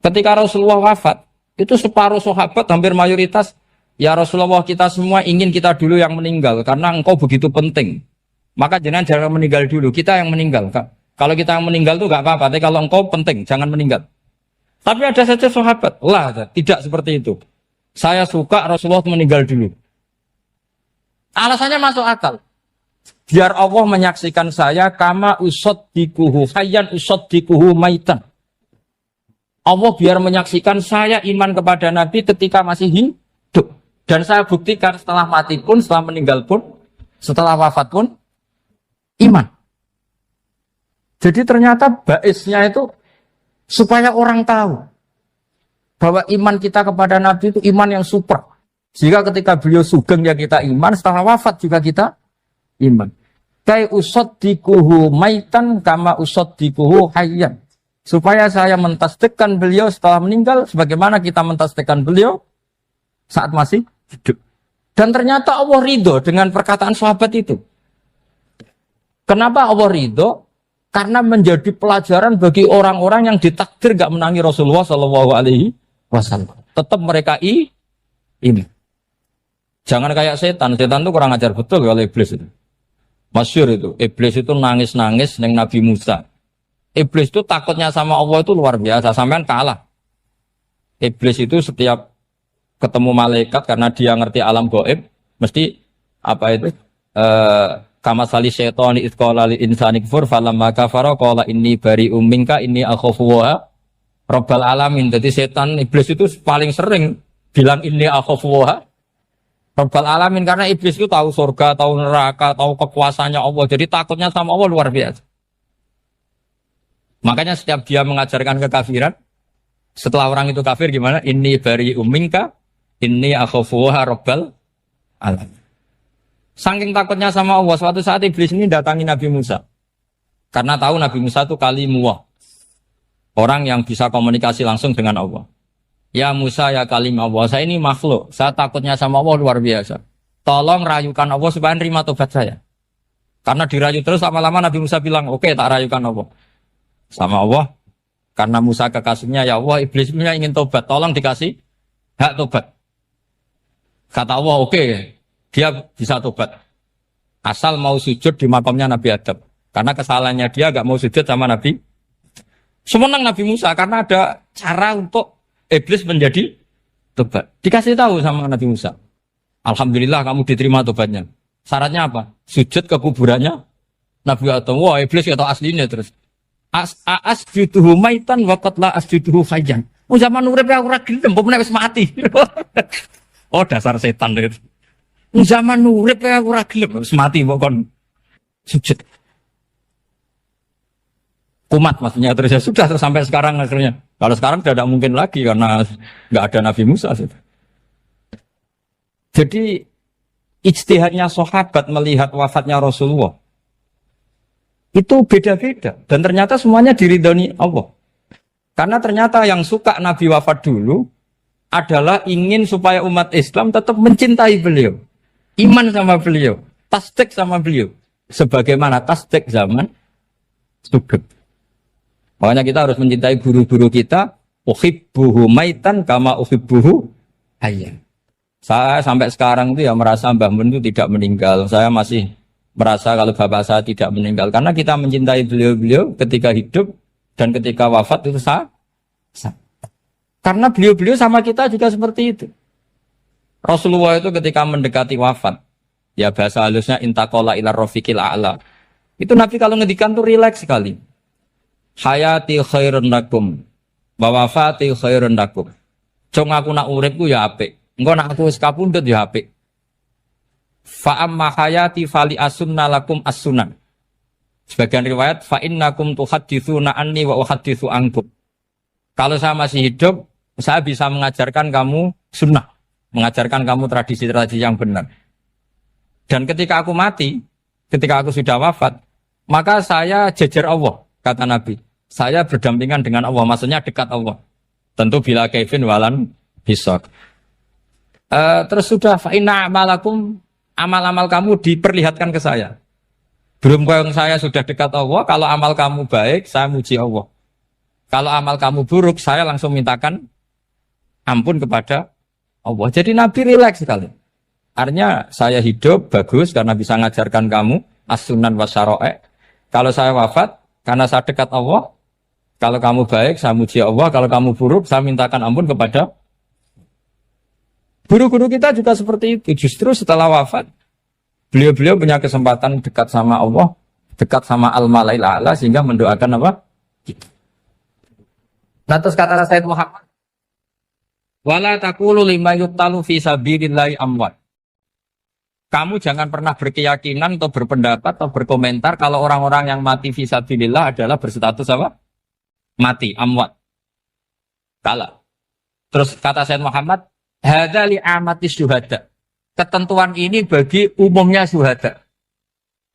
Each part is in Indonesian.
Ketika Rasulullah wafat, itu separuh sahabat hampir mayoritas, ya Rasulullah kita semua ingin kita dulu yang meninggal karena engkau begitu penting. Maka jangan meninggal dulu, kita yang meninggal. Kalau kita yang meninggal itu gak apa-apa, tapi kalau engkau penting, jangan meninggal. Tapi ada saja sahabat, tidak seperti itu. Saya suka Rasulullah meninggal dulu. Alasannya masuk akal. Biar Allah menyaksikan saya kama usaddikuhu hayyan usaddikuhu maitan. Allah biar menyaksikan saya iman kepada Nabi ketika masih hidup. Dan saya buktikan setelah mati pun, setelah meninggal pun, setelah wafat pun, iman. Jadi ternyata baisnya itu supaya orang tahu bahwa iman kita kepada Nabi itu iman yang super. Jika ketika beliau sugeng ya kita iman, setelah wafat juga kita iman. Kai usaddikuhu maitan kama usaddikuhu hayyan. Supaya saya mentasdikkan beliau setelah meninggal sebagaimana kita mentasdikkan beliau saat masih hidup. Dan ternyata Allah ridho dengan perkataan sahabat itu. Kenapa Allah ridho? Karena menjadi pelajaran bagi orang-orang yang ditakdir gak menangi Rasulullah SAW. Tetap mereka ini. Jangan kayak setan itu kurang ajar betul kalau iblis itu. Masyhur itu, iblis itu nangis-nangis dengan Nabi Musa. Iblis itu takutnya sama Allah itu luar biasa, sampean kalah. Iblis itu setiap ketemu malaikat karena dia ngerti alam gaib, mesti apa itu? Kama sali syaitani idz qala lil insani kfur falamma kafara qala inni bari'um minka inni akhafu wa rabbal alamin. Jadi setan iblis itu paling sering bilang inni akhafu wa rabbal alamin karena iblis itu tahu surga, tahu neraka, tahu kekuasaannya Allah. Jadi takutnya sama Allah luar biasa. Makanya setiap dia mengajarkan kekafiran, setelah orang itu kafir gimana? Inni bari'um minka inni akhafu wa rabbal alamin. Saking takutnya sama Allah, suatu saat iblis ini datangi Nabi Musa. Karena tahu Nabi Musa itu kalimullah. Orang yang bisa komunikasi langsung dengan Allah. Ya Musa ya kalim Allah, saya ini makhluk. Saya takutnya sama Allah luar biasa. Tolong rayukan Allah supaya nerima tobat saya. Karena dirayu terus lama-lama Nabi Musa bilang, oke, tak rayukan Allah. Sama Allah. Karena Musa kekasihnya, ya Allah iblis punya ingin tobat. Tolong dikasih hak tobat. Kata Allah, oke. Dia bisa tobat. Asal mau sujud di makamnya Nabi Adam. Karena kesalahannya dia gak mau sujud sama Nabi. Semenang Nabi Musa karena ada cara untuk iblis menjadi tobat. Dikasih tahu sama Nabi Musa. Alhamdulillah kamu diterima tobatnya. Syaratnya apa? Sujud ke kuburannya Nabi Adam. Wah iblis gak tahu aslinya terus. Asjuduhu maitan wa qatla asjuduhu hayyan. Zaman urip aku ora gelem, mbok wis mati. Oh dasar setan itu. Zaman urip aku ora gelem wis mati mbok kon sujud. Kumat maksudnya terus ya sudah terus sampai sekarang akhirnya. Kalau sekarang sudah tidak mungkin lagi karena nggak ada Nabi Musa. Jadi ijtihadnya sahabat melihat wafatnya Rasulullah itu beda-beda dan ternyata semuanya diridhoni Allah. Karena ternyata yang suka Nabi wafat dulu adalah ingin supaya umat Islam tetap mencintai beliau. Iman sama beliau, tasdik sama beliau. Sebagaimana tasdik zaman sugeng. Makanya kita harus mencintai guru-guru kita. Uhibbuhu maitan kama uhibbuhu hayyan. Saya sampai sekarang itu ya merasa Mbah Mun itu tidak meninggal. Saya masih merasa kalau bapak saya tidak meninggal. Karena kita mencintai beliau-beliau ketika hidup dan ketika wafat itu sah. Karena beliau-beliau sama kita juga seperti itu. Rasulullah itu ketika mendekati wafat, ya bahasa halusnya intaqala ila rafiqil a'la. Itu Nabi kalau ngedikan tuh rileks sekali. Hayati khairun lakum wa wafati khairun lakum. Cung aku nak uripku ya apik. Engko nak aku wis kapundhut ya apik. Fa amma hayati fali asunna lakum as-sunan. Sebagian riwayat fa innakum tuhadditsuna anni wa uhadditsu ankum. Kalau saya masih hidup, saya bisa mengajarkan kamu sunnah. Mengajarkan kamu tradisi-tradisi yang benar. Dan ketika aku mati, ketika aku sudah wafat, maka saya jejer Allah, kata Nabi. Saya berdampingan dengan Allah, maksudnya dekat Allah. Tentu bila kaifin walan hisab. Terus sudah fa'inna amalakum, amal-amal kamu diperlihatkan ke saya. Belum yang saya sudah dekat Allah, kalau amal kamu baik, saya muji Allah. Kalau amal kamu buruk, saya langsung mintakan ampun kepada Allah. Jadi Nabi rileks sekali. Artinya saya hidup bagus karena bisa ngajarkan kamu as-sunan wa syara'i'. Kalau saya wafat karena saya dekat Allah. Kalau kamu baik, saya muji Allah. Kalau kamu buruk, saya mintakan ampun kepada. Guru-guru kita juga seperti itu. Justru setelah wafat, beliau-beliau punya kesempatan dekat sama Allah, dekat sama Al-Mala'il A'la, sehingga mendoakan apa? Nah, terus kata Sayyid Muhammad, wala taqulu lima yuqtalu fi sabilillahi amwat. Kamu jangan pernah berkeyakinan atau berpendapat atau berkomentar kalau orang-orang yang mati fi sabilillah adalah berstatus apa? Mati, amwat. Kalah. Terus kata Sayyid Muhammad, hadza li amati syuhada. Ketentuan ini bagi umumnya syuhada.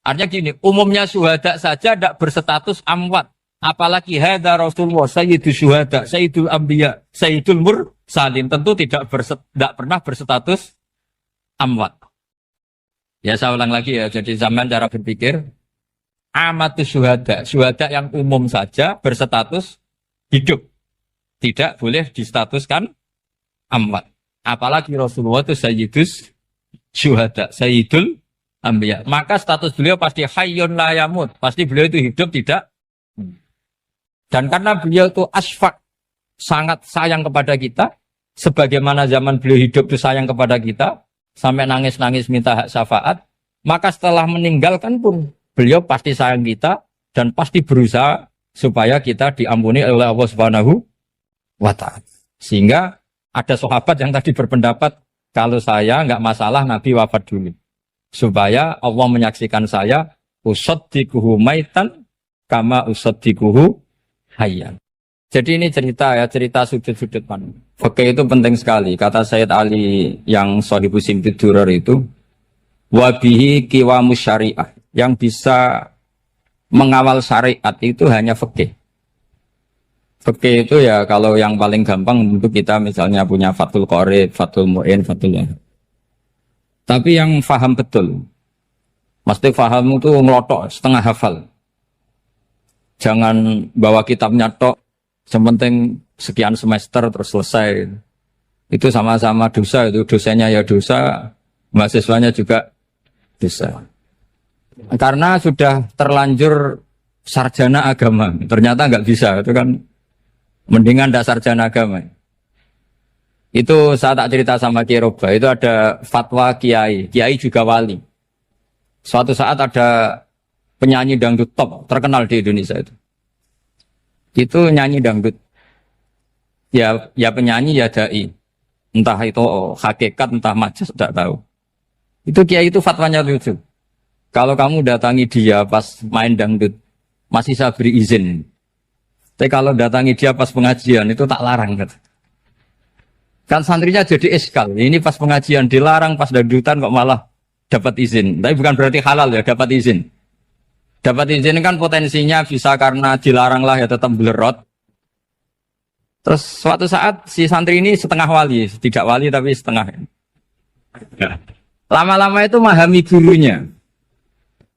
Artinya gini, umumnya syuhada saja tidak berstatus amwat. Apalagi hadza Rasulullah sayyidul syuhada, sayyidul anbiya, sayyidul mursalin, tentu tidak pernah berstatus amwat. Ya saya ulang lagi ya, jadi zaman cara berpikir amatus syuhada, syuhada yang umum saja berstatus hidup. Tidak boleh distatuskan amwat. Apalagi Rasulullah itu sayyidus syuhada, sayyidul anbiya. Maka status beliau pasti hayyun la yamut. Pasti beliau itu hidup tidak. Dan karena beliau itu asfaq, sangat sayang kepada kita, sebagaimana zaman beliau hidup itu sayang kepada kita, sampai nangis-nangis minta hak syafaat, maka setelah meninggalkan pun beliau pasti sayang kita dan pasti berusaha supaya kita diampuni oleh Allah Subhanahu wa ta'ala. Sehingga ada sahabat yang tadi berpendapat kalau saya nggak masalah Nabi wafat dulu. Supaya Allah menyaksikan saya usaddiquhu maitan kama usaddiquhu hayyan. Jadi ini cerita ya, cerita sudut-sudut mana. Fikih itu penting sekali. Kata Sayyid Ali yang Shahibus Simtid Durar itu, wabihi qiwamus syariah. Yang bisa mengawal syariat itu hanya fikih. Fikih itu ya kalau yang paling gampang untuk kita misalnya punya Fathul Qorib, Fathul Mu'in, Fathul Wahab. Tapi yang faham betul, mesti faham itu ngelotok, setengah hafal. Jangan bawa kitabnya tok, sementing sekian semester terus selesai. Itu sama-sama dosa, itu dosanya ya dosa, mahasiswanya juga dosa. Karena sudah terlanjur sarjana agama, ternyata nggak bisa, itu kan mendingan ndak sarjana agama. Itu saya tak cerita sama Kiai Roba, itu ada fatwa kiai juga wali. Suatu saat ada penyanyi dangdut top terkenal di Indonesia itu nyanyi dangdut. Ya penyanyi ya dai. Entah itu hakikat entah majas tidak tahu. Itu kiai itu fatwanya lucu. Kalau kamu datangi dia pas main dangdut masih saya beri izin. Tapi kalau datangi dia pas pengajian itu tak larang kan. Kan santrinya jadi eskal. Ini pas pengajian dilarang, pas dangdutan kok malah dapat izin. Tapi bukan berarti halal ya, dapat izin. Dapat izin kan potensinya bisa karena dilarang lah ya tetap belerot. Terus suatu saat si santri ini setengah wali, tidak wali tapi setengah. Ya. Lama-lama itu memahami gurunya.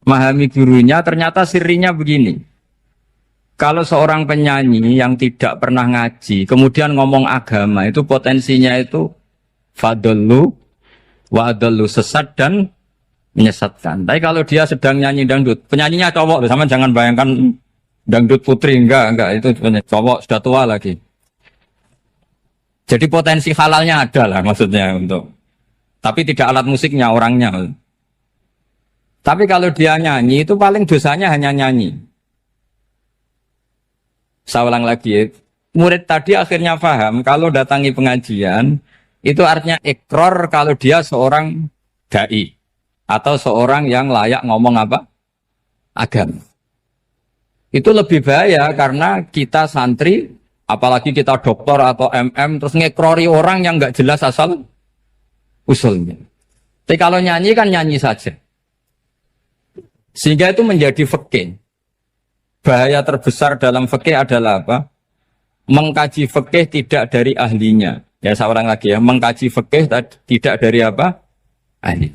Memahami gurunya ternyata sirinya begini. Kalau seorang penyanyi yang tidak pernah ngaji, kemudian ngomong agama, itu potensinya itu fadallu wa adallu, sesat dan menyesatkan. Tapi kalau dia sedang nyanyi dangdut, penyanyinya cowok, sama jangan bayangkan dangdut putri, enggak, itu cowok sudah tua lagi. Jadi potensi halalnya ada lah maksudnya untuk, tapi tidak alat musiknya, orangnya. Tapi kalau dia nyanyi, itu paling dosanya hanya nyanyi. Saya ulang lagi, murid tadi akhirnya paham kalau datangi pengajian itu artinya ikrar kalau dia seorang dai atau seorang yang layak ngomong apa? Agama. Itu lebih bahaya karena kita santri, apalagi kita doktor atau MM terus ngekrori orang yang nggak jelas asal usulnya. Tapi kalau nyanyi kan nyanyi saja. Sehingga itu menjadi fikih. Bahaya terbesar dalam fikih adalah apa? Mengkaji fikih tidak dari ahlinya. Ya saya ulang lagi ya, mengkaji fikih tidak dari apa? Ahli.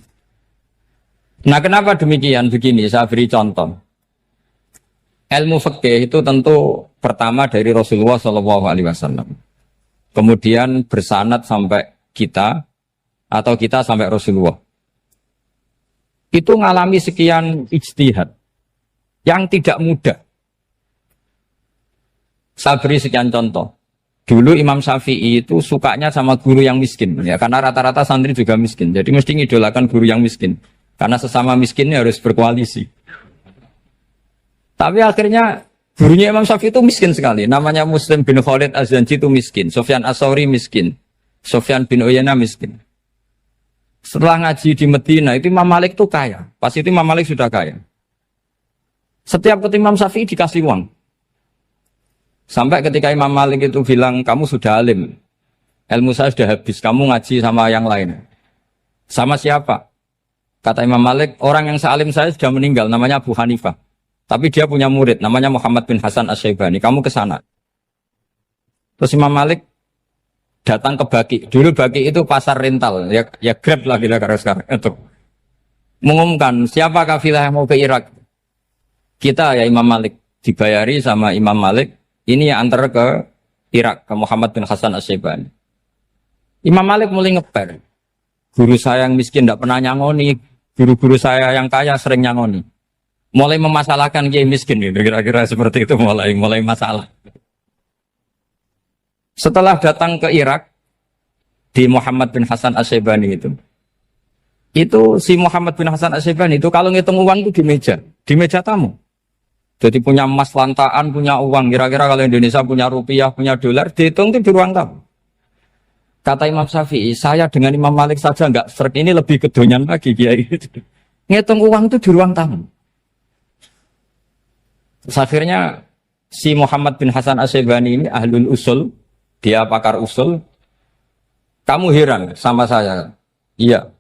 Nah kenapa demikian? Begini, saya beri contoh. Ilmu fikih itu tentu pertama dari Rasulullah SAW. Kemudian bersanad sampai kita atau kita sampai Rasulullah. Itu ngalami sekian ijtihad yang tidak mudah. Saya beri sekian contoh. Dulu Imam Syafi'i itu sukanya sama guru yang miskin, ya karena rata-rata santri juga miskin. Jadi mesti ngidolakan guru yang miskin, karena sesama miskinnya harus berkoalisi. Tapi akhirnya gurunya Imam Syafi'i itu miskin sekali. Namanya Muslim bin Khalid Az-Zanji itu miskin, Sufyan As-Tsauri miskin, Sufyan bin Uyainah miskin. Setelah ngaji di Medina itu Imam Malik itu kaya. Pas itu Imam Malik sudah kaya. Setiap ketemu Imam Syafi'i dikasih uang. Sampai ketika Imam Malik itu bilang, kamu sudah alim, ilmu saya sudah habis, kamu ngaji sama yang lain. Sama siapa? Kata Imam Malik, orang yang sealim saya sudah meninggal, namanya Abu Hanifah. Tapi dia punya murid, namanya Muhammad bin Hasan Asy-Syaibani, kamu ke sana. Terus Imam Malik datang ke Baki. Dulu Baki itu pasar rental, ya Grab lah kira-kira sekarang. Itu mengumumkan, siapa kafilah yang mau ke Irak? Kita ya Imam Malik, dibayari sama Imam Malik. Ini yang antar ke Irak, ke Muhammad bin Hasan Asy-Syaibani. Imam Malik mulai ngeper. Guru saya yang miskin tidak pernah nyangoni, guru-guru saya yang kaya sering nyangoni. Mulai memasalahkan kiai miskin, gitu. Kira-kira seperti itu mulai masalah. Setelah datang ke Irak, di Muhammad bin Hasan Asy-Syaibani itu si Muhammad bin Hasan Asy-Syaibani itu kalau ngitung uang itu di meja tamu. Jadi punya emas lantaan, punya uang. Kira-kira kalau Indonesia punya rupiah, punya dolar, dihitung itu di ruang tamu. Kata Imam Syafi'i, saya dengan Imam Malik saja enggak serik, ini lebih kedonyan lagi kiai. Ngitung uang itu di ruang tamu. Terus akhirnya si Muhammad bin Hasan Asy-Syaibani ini ahlul usul, dia pakar usul. Kamu heran sama saya? Iya,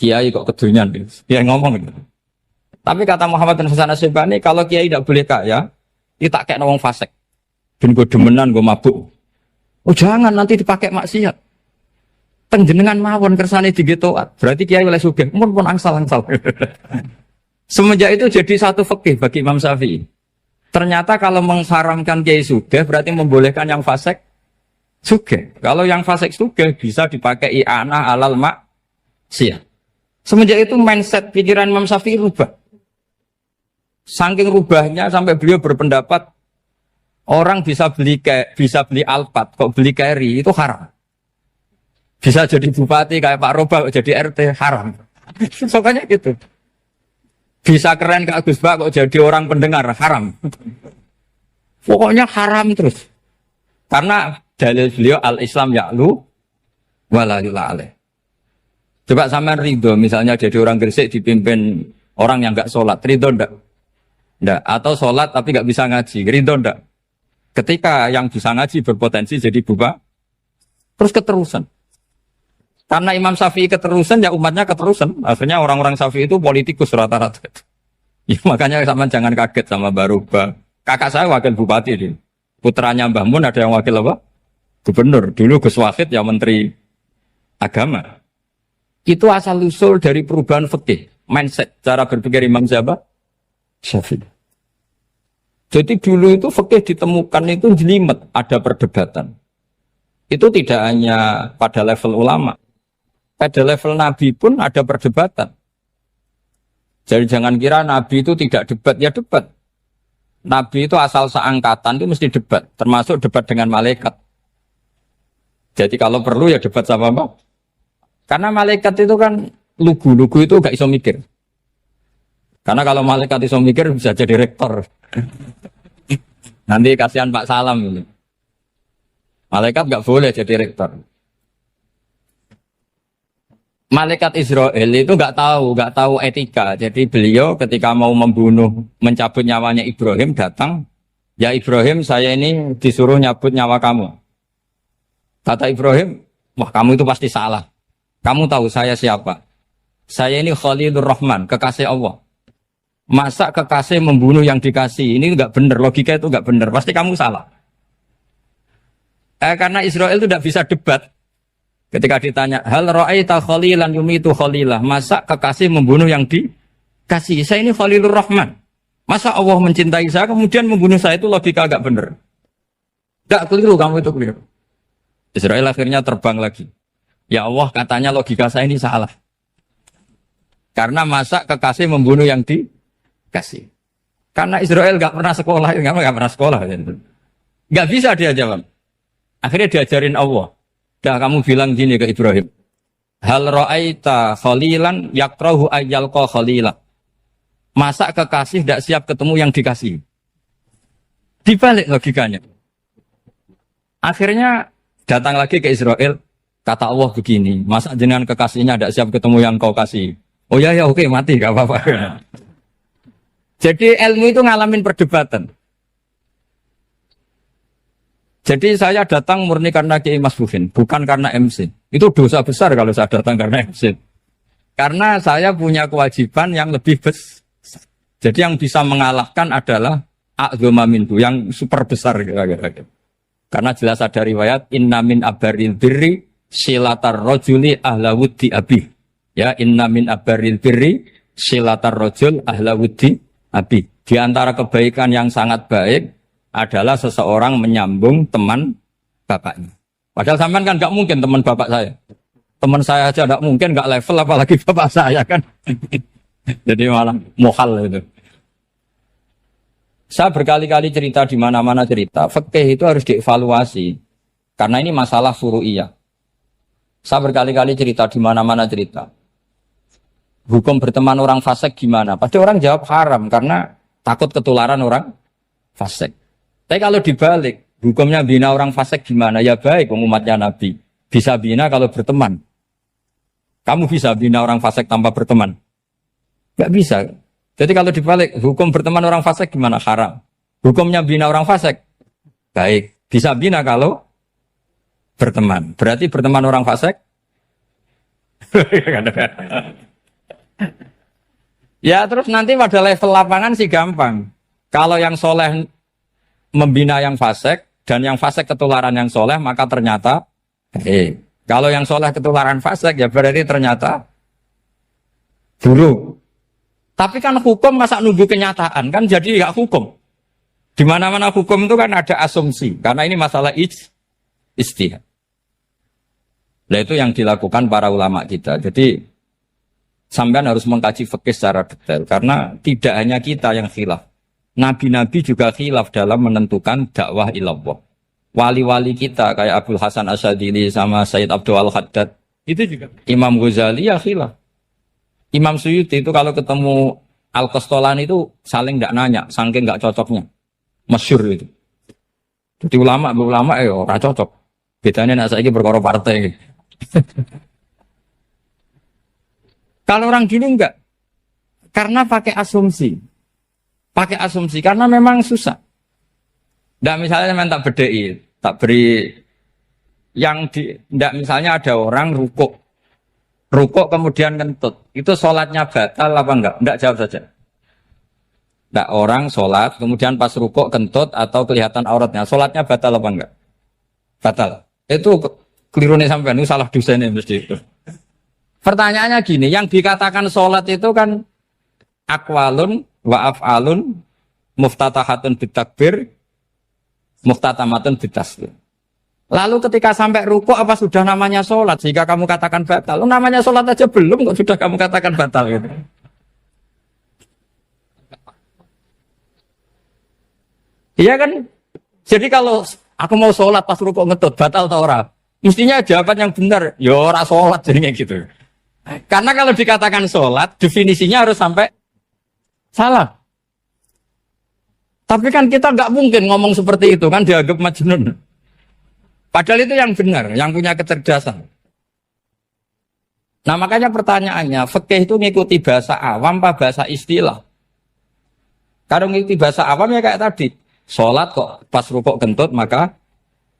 kiai kok kedonyan. Dia ngomong gitu. Tapi kata Muhammad bin Hasan Asy-Syaibani, kalau kiai tidak boleh kaya, dia tak kayak wong fasik. Ben gue demenan, gue mabuk. Oh jangan, nanti dipakai maksiat. Tenjenengan mawon kersane digetoat. Berarti kiai oleh sugih, pun angsal-angsal. Semenjak itu jadi satu fikih bagi Imam Syafi'i. Ternyata kalau mengharamkan kiai sugih, berarti membolehkan yang fasik sugih. Kalau yang fasik sugih bisa dipakai i'anah alal maksiat. Semenjak itu mindset pikiran Imam Syafi'i rubah. Saking rubahnya sampai beliau berpendapat orang bisa beli Alphard, kok beli carry itu haram. Bisa jadi bupati kayak Pak Roba, jadi RT haram. Soalnya gitu. Bisa keren kayak Gus Bak, kok jadi orang pendengar haram. Pokoknya haram terus. Karena dalil beliau al-Islam ya'lu wala yula'aleh. Coba sampean ridho, misalnya jadi orang Gresik dipimpin orang yang enggak sholat, ridho enggak? Enggak. Atau sholat tapi enggak bisa ngaji, ridho enggak? Ketika yang bisa ngaji berpotensi jadi buba, terus keterusan. Karena Imam Syafi'i keterusan, ya umatnya keterusan. Akhirnya orang-orang Syafi'i itu politikus rata-rata. Ya, makanya sampean jangan kaget sama Baruba. Kakak saya wakil bupati ini. Putranya Mbah Mun ada yang wakil apa? Gubernur. Dulu Gus Wahid ya menteri agama. Itu asal usul dari perubahan fikih, mindset, cara berpikir Imam Syafi'i. Jadi dulu itu fikih ditemukan itu jelimet, ada perdebatan. Itu tidak hanya pada level ulama, pada level Nabi pun ada perdebatan. Jadi jangan kira Nabi itu tidak debat, ya debat. Nabi itu asal seangkatan itu mesti debat, termasuk debat dengan malaikat. Jadi kalau perlu ya debat sama apa? Karena malaikat itu kan lugu itu gak iso mikir. Karena kalau malaikat iso mikir bisa jadi rektor. Nanti kasihan Pak Salam ini. Malaikat gak boleh jadi rektor. Malaikat Israel itu gak tahu etika. Jadi beliau ketika mau membunuh, mencabut nyawanya Ibrahim datang, ya Ibrahim saya ini disuruh nyabut nyawa kamu. Kata Ibrahim, wah kamu itu pasti salah. Kamu tahu saya siapa? Saya ini Khalilur Rahman, kekasih Allah. Masa kekasih membunuh yang dikasih? Ini enggak benar, logika itu enggak benar. Pasti kamu salah. Karena Israel itu tidak bisa debat. Ketika ditanya, hal ra'aita khalilan yumitu khalilah. Masa kekasih membunuh yang dikasih? Saya ini Khalilur Rahman. Masa Allah mencintai saya kemudian membunuh saya, itu logika agak benar. Enggak, keliru, kamu itu keliru. Israel akhirnya terbang lagi. Ya Allah, katanya logika saya ini salah. Karena masa kekasih membunuh yang dikasih. Karena Israel nggak pernah sekolah, nggak pernah sekolah. Nggak bisa dia jawab. Akhirnya diajarin Allah. Dah kamu bilang gini ke Ibrahim. Hal ra'aita khalilan yakrahu ayyalqa khalila. Masa kekasih tidak siap ketemu yang dikasih. Dibalik logikanya. Akhirnya datang lagi ke Israel. Kata Allah begini. Masa jenengan kekasihnya tidak siap ketemu yang kau kasih. Oh ya oke, mati gak apa-apa. Jadi ilmu itu ngalamin perdebatan. Jadi saya datang murni karena Kiai Mas Buhin, bukan karena MC. Itu dosa besar kalau saya datang karena MC. Karena saya punya kewajiban yang lebih besar. Jadi yang bisa mengalahkan adalah a'dzama minhu, yang super besar. Karena jelas ada riwayat, inna min abaril birri silatar rojuli ahla wuddi abi. Ya, inna min abaril birri silatar rojul ahla wuddi abi. Di antara kebaikan yang sangat baik adalah seseorang menyambung teman bapaknya. Padahal sampean kan nggak mungkin teman bapak saya. Teman saya aja nggak mungkin, nggak level apalagi bapak saya kan. Jadi malah mohal itu. Saya berkali-kali cerita di mana-mana cerita, fikih itu harus dievaluasi. Karena ini masalah furu'iyah. Saya berkali-kali cerita di mana-mana cerita. Hukum berteman orang fasik gimana? Pasti orang jawab haram karena takut ketularan orang fasik. Tapi kalau dibalik, hukumnya bina orang fasik gimana? Ya baik, umatnya Nabi. Bisa bina kalau berteman. Kamu bisa bina orang fasik tanpa berteman? Gak bisa. Jadi kalau dibalik, hukum berteman orang fasik gimana? Haram. Hukumnya bina orang fasik? Baik. Bisa bina kalau berteman. Berarti berteman orang fasik? Ya terus nanti pada level lapangan sih gampang. Kalau yang soleh membina yang fasik, dan yang fasik ketularan yang soleh, maka ternyata kalau yang soleh ketularan fasik, ya berarti ternyata buruk. Tapi kan hukum masa nunggu kenyataan, kan jadi nggak hukum. Di mana-mana hukum itu kan ada asumsi, karena ini masalah ijtihad. Nah itu yang dilakukan para ulama kita. Jadi sampean harus mengkaji fikih secara detail, karena tidak hanya kita yang khilaf. Nabi-nabi juga khilaf dalam menentukan dakwah ilallah. Wali-wali kita kayak Abdul Hasan Asyadili sama Sayyid Abdul Al-Haddad, itu juga. Imam Ghazali ya khilaf. Imam Suyuti itu kalau ketemu Al-Qastolani itu saling tidak nanya, saking nggak cocoknya. Masyhur itu. Jadi ulama ora cocok. Bedanya nak saiki perkara partai. Kalau orang gini enggak. Karena pakai asumsi. Pakai asumsi karena memang susah. Ndak misalnya memang tak bedai, tak beri yang di ndak misalnya ada orang rukuk kemudian kentut. Itu sholatnya batal apa enggak? Enggak, jawab saja. Enggak, orang sholat kemudian pas rukuk kentut atau kelihatan auratnya, sholatnya batal apa enggak? Batal. Itu keliru nih sampean, itu salah dosennya mesti itu. Pertanyaannya gini, yang dikatakan sholat itu kan aqwalun wa af'alun muftatahatun bitakbir muftatamatun bitaslim. Lalu ketika sampai rukuk apa sudah namanya sholat sehingga kamu katakan batal? Namanya sholat aja belum kok sudah kamu katakan batal gitu. Iya kan? Jadi kalau aku mau sholat pas rukuk ngetut batal atau ora? Mestinya jawaban yang benar, ya ora sholat jadinya gitu. Karena kalau dikatakan sholat definisinya harus sampai salah. Tapi kan kita nggak mungkin ngomong seperti itu kan dianggap majnun. Padahal itu yang benar, yang punya kecerdasan. Nah makanya pertanyaannya, fikih itu ngikuti bahasa awam apa bahasa istilah? Kalau ngikuti bahasa awam ya kayak tadi, sholat kok pas rukuk kentut maka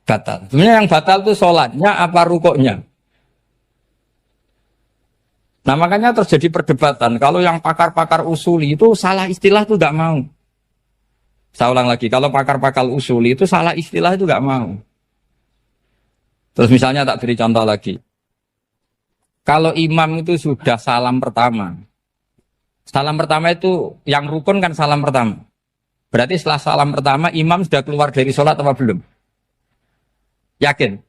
batal. Sebenarnya yang batal itu sholatnya apa rukuknya? Nah makanya terjadi perdebatan. Kalau yang pakar-pakar usuli itu salah istilah itu nggak mau. Saya ulang lagi, kalau pakar-pakar usuli itu salah istilah itu nggak mau. Terus misalnya tak beri contoh lagi. Kalau imam itu sudah salam pertama, Salam pertama itu yang rukun kan salam pertama. Berarti setelah salam pertama imam sudah keluar dari sholat apa belum? Yakin?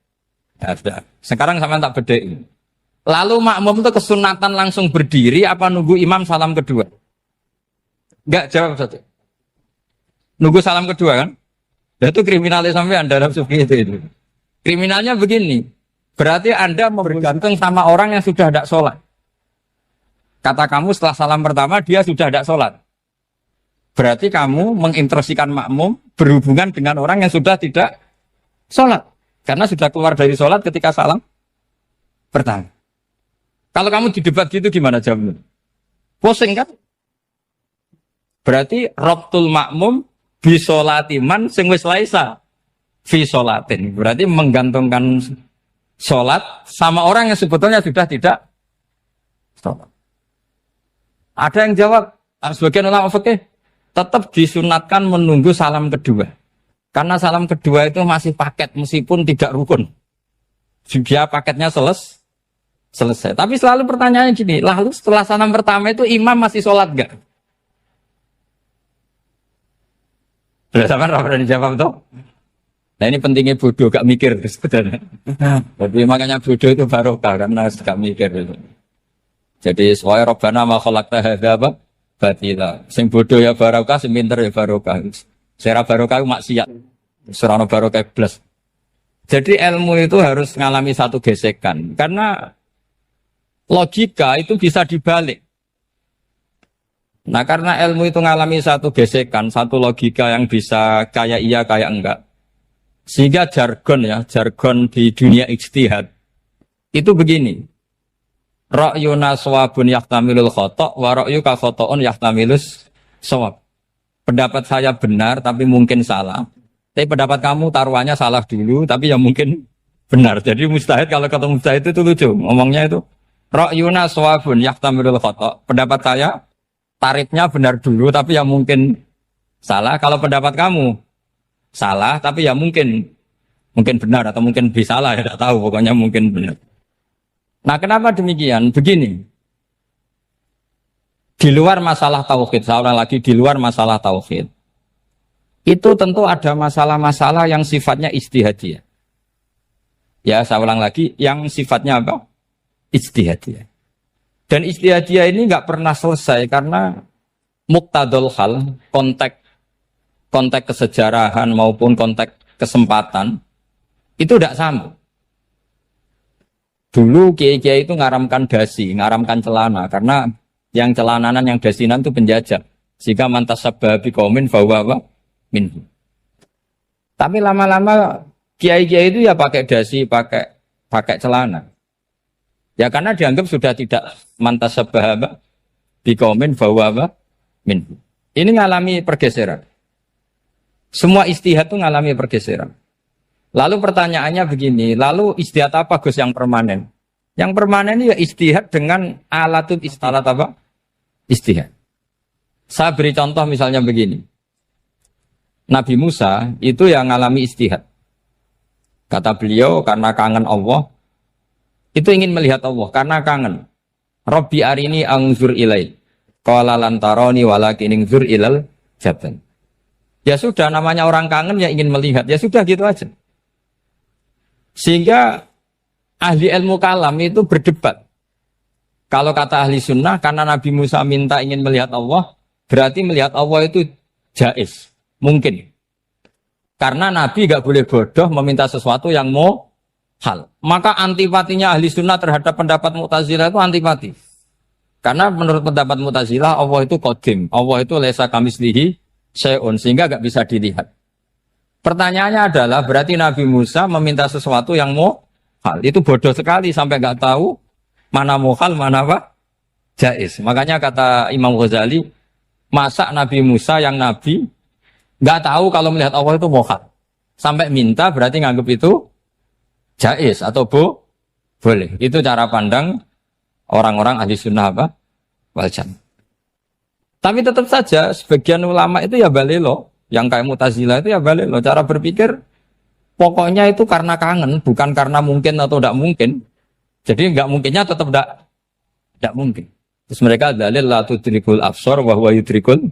Ya, sudah. Sekarang sama tak bedain. Lalu makmum itu kesunatan langsung berdiri apa nunggu imam salam kedua? Enggak, jawab satu. Nunggu salam kedua kan? Nah, itu kriminalis sampai Anda dalam sufi itu. Kriminalnya begini. Berarti Anda bergantung sama orang yang sudah tidak sholat. Kata kamu setelah salam pertama dia sudah tidak sholat. Berarti kamu menginstruksikan makmum berhubungan dengan orang yang sudah tidak sholat. Karena sudah keluar dari sholat ketika salam pertama. Kalau kamu di debat gitu gimana jawabnya? Pusing kan? Berarti robtul makmum bisolatiman sing wis laisa fi sholatin. Berarti menggantungkan sholat sama orang yang sebetulnya sudah tidak sholat. Ada yang jawab, sebagian ulama fikih tetap disunatkan menunggu salam kedua. Karena salam kedua itu masih paket meskipun tidak rukun. Dia paketnya selesai. Tapi selalu pertanyaannya gini, lalu setelah salam pertama itu imam masih sholat gak? Sudah sama berani jawab toh? Nah ini pentingnya bodoh, gak mikir sebenarnya. Jadi makanya bodoh itu barokah karena gak mikir itu. Jadi soalnya Rabbana ma khalaqta hadza apa? Batila. Sing bodoh ya barokah, sing pinter ya barokah. Sira barokah itu maksiat. Surano barokah plus. Jadi ilmu itu harus mengalami satu gesekan karena logika itu bisa dibalik. Nah karena ilmu itu mengalami satu gesekan, satu logika yang bisa kayak iya kayak enggak. Sehingga jargon di dunia ijtihad itu begini. Ra'yuna shawabun yahtamilul khata' wa ra'yuka khata'un yahtamilus shawab. Pendapat saya benar tapi mungkin salah. Tapi pendapat kamu taruhannya salah dulu tapi ya mungkin benar. Jadi mustahid kalau ketemu mustahid itu lucu. Ngomongnya itu ra'yuna shawabun yahtamilul khata'. Pendapat saya tarifnya benar dulu tapi ya mungkin salah. Kalau pendapat kamu salah tapi ya mungkin benar atau mungkin bisa salah ya tidak tahu pokoknya mungkin benar. Nah kenapa demikian? Begini, di luar masalah tauhid, saya ulang lagi di luar masalah tauhid, itu tentu ada masalah-masalah yang sifatnya ijtihadiyah. Ya saya ulang lagi, yang sifatnya apa? Ijtihadiyah. Dan ijtihadiyah ini nggak pernah selesai karena muqtadul hal, konteks kesejarahan maupun konteks kesempatan itu tidak sama. Dulu kiai-kiai itu ngaramkan dasi, ngaramkan celana karena yang celananan yang dasinan itu penjajah. Sehingga mantas sababi kaumin bahwa minhu. Tapi lama-lama kiai-kiai itu ya pakai dasi, pakai celana. Ya karena dianggap sudah tidak mantas sababi kaumin bahwa minhu. Ini ngalami pergeseran. Semua istihad itu ngalami pergeseran. Lalu pertanyaannya begini, lalu istihad apa Gus yang permanen? Yang permanen ya istihad dengan alatut istilah apa? Istihad. Saya beri contoh misalnya begini. Nabi Musa itu yang ngalami istihad. Kata beliau karena kangen Allah, itu ingin melihat Allah karena kangen. Rabbi arini anzur ilai. Qala lan tarani walakin anzur ilal jabal. Ya sudah namanya orang kangen ya ingin melihat, ya sudah gitu aja. Sehingga ahli ilmu kalam itu berdebat. Kalau kata ahli sunnah, karena Nabi Musa minta ingin melihat Allah, berarti melihat Allah itu jaiz, mungkin. Karena Nabi gak boleh bodoh meminta sesuatu yang hal. Maka antipatinya ahli sunnah terhadap pendapat Mu'tazilah itu antipati. Karena menurut pendapat Mu'tazilah, Allah itu qadim, Allah itu laisa kamislihi syai'un, sehingga gak bisa dilihat. Pertanyaannya adalah berarti Nabi Musa meminta sesuatu yang hal. Itu bodoh sekali sampai nggak tahu mana hal, mana apa? Jaiz. Makanya kata Imam Ghazali, masa Nabi Musa yang Nabi nggak tahu kalau melihat Allah itu hal. Sampai minta berarti nganggap itu jaiz atau boleh. Itu cara pandang orang-orang ahli sunnah apa? Wal jamaah. Tapi tetap saja sebagian ulama itu ya balelo. Yang kayak Mu'tazilah itu ya balik loh. Cara berpikir pokoknya itu karena kangen, bukan karena mungkin atau tidak mungkin. Jadi nggak mungkinnya tetap tidak mungkin. Terus mereka dalil la tudrikul absar wa huwa yudrikul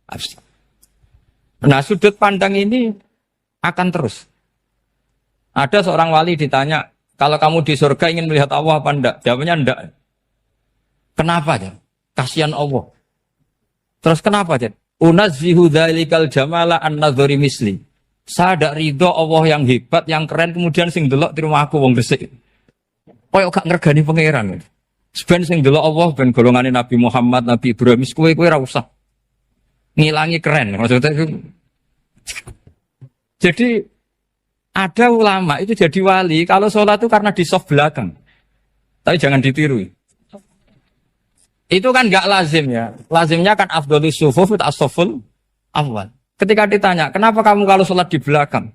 absar. Nah, sudut pandang ini akan terus. Ada seorang wali ditanya, kalau kamu di surga ingin melihat Allah apa enggak? Jawabnya enggak. Kenapa ya? Kasihan Allah. Terus kenapa ya? Unazzihu dzalikal jamala an-nadhari misli. Saya tidak ridho Allah yang hebat, yang keren, kemudian sing delok di rumah aku wong resik. Koyo gak ngergani pangeran. Sebenarnya sing delok Allah ben golongane Nabi Muhammad, Nabi Ibrahim, kowe ora usah ngilangi keren. Maksudnya itu. Jadi ada ulama itu jadi wali kalau sholat itu karena di soft belakang. Tapi jangan ditiru. Itu kan nggak lazim ya. Lazimnya kan afdhalus sufuf as-saful awal. Ketika ditanya, kenapa kamu kalau sholat di belakang?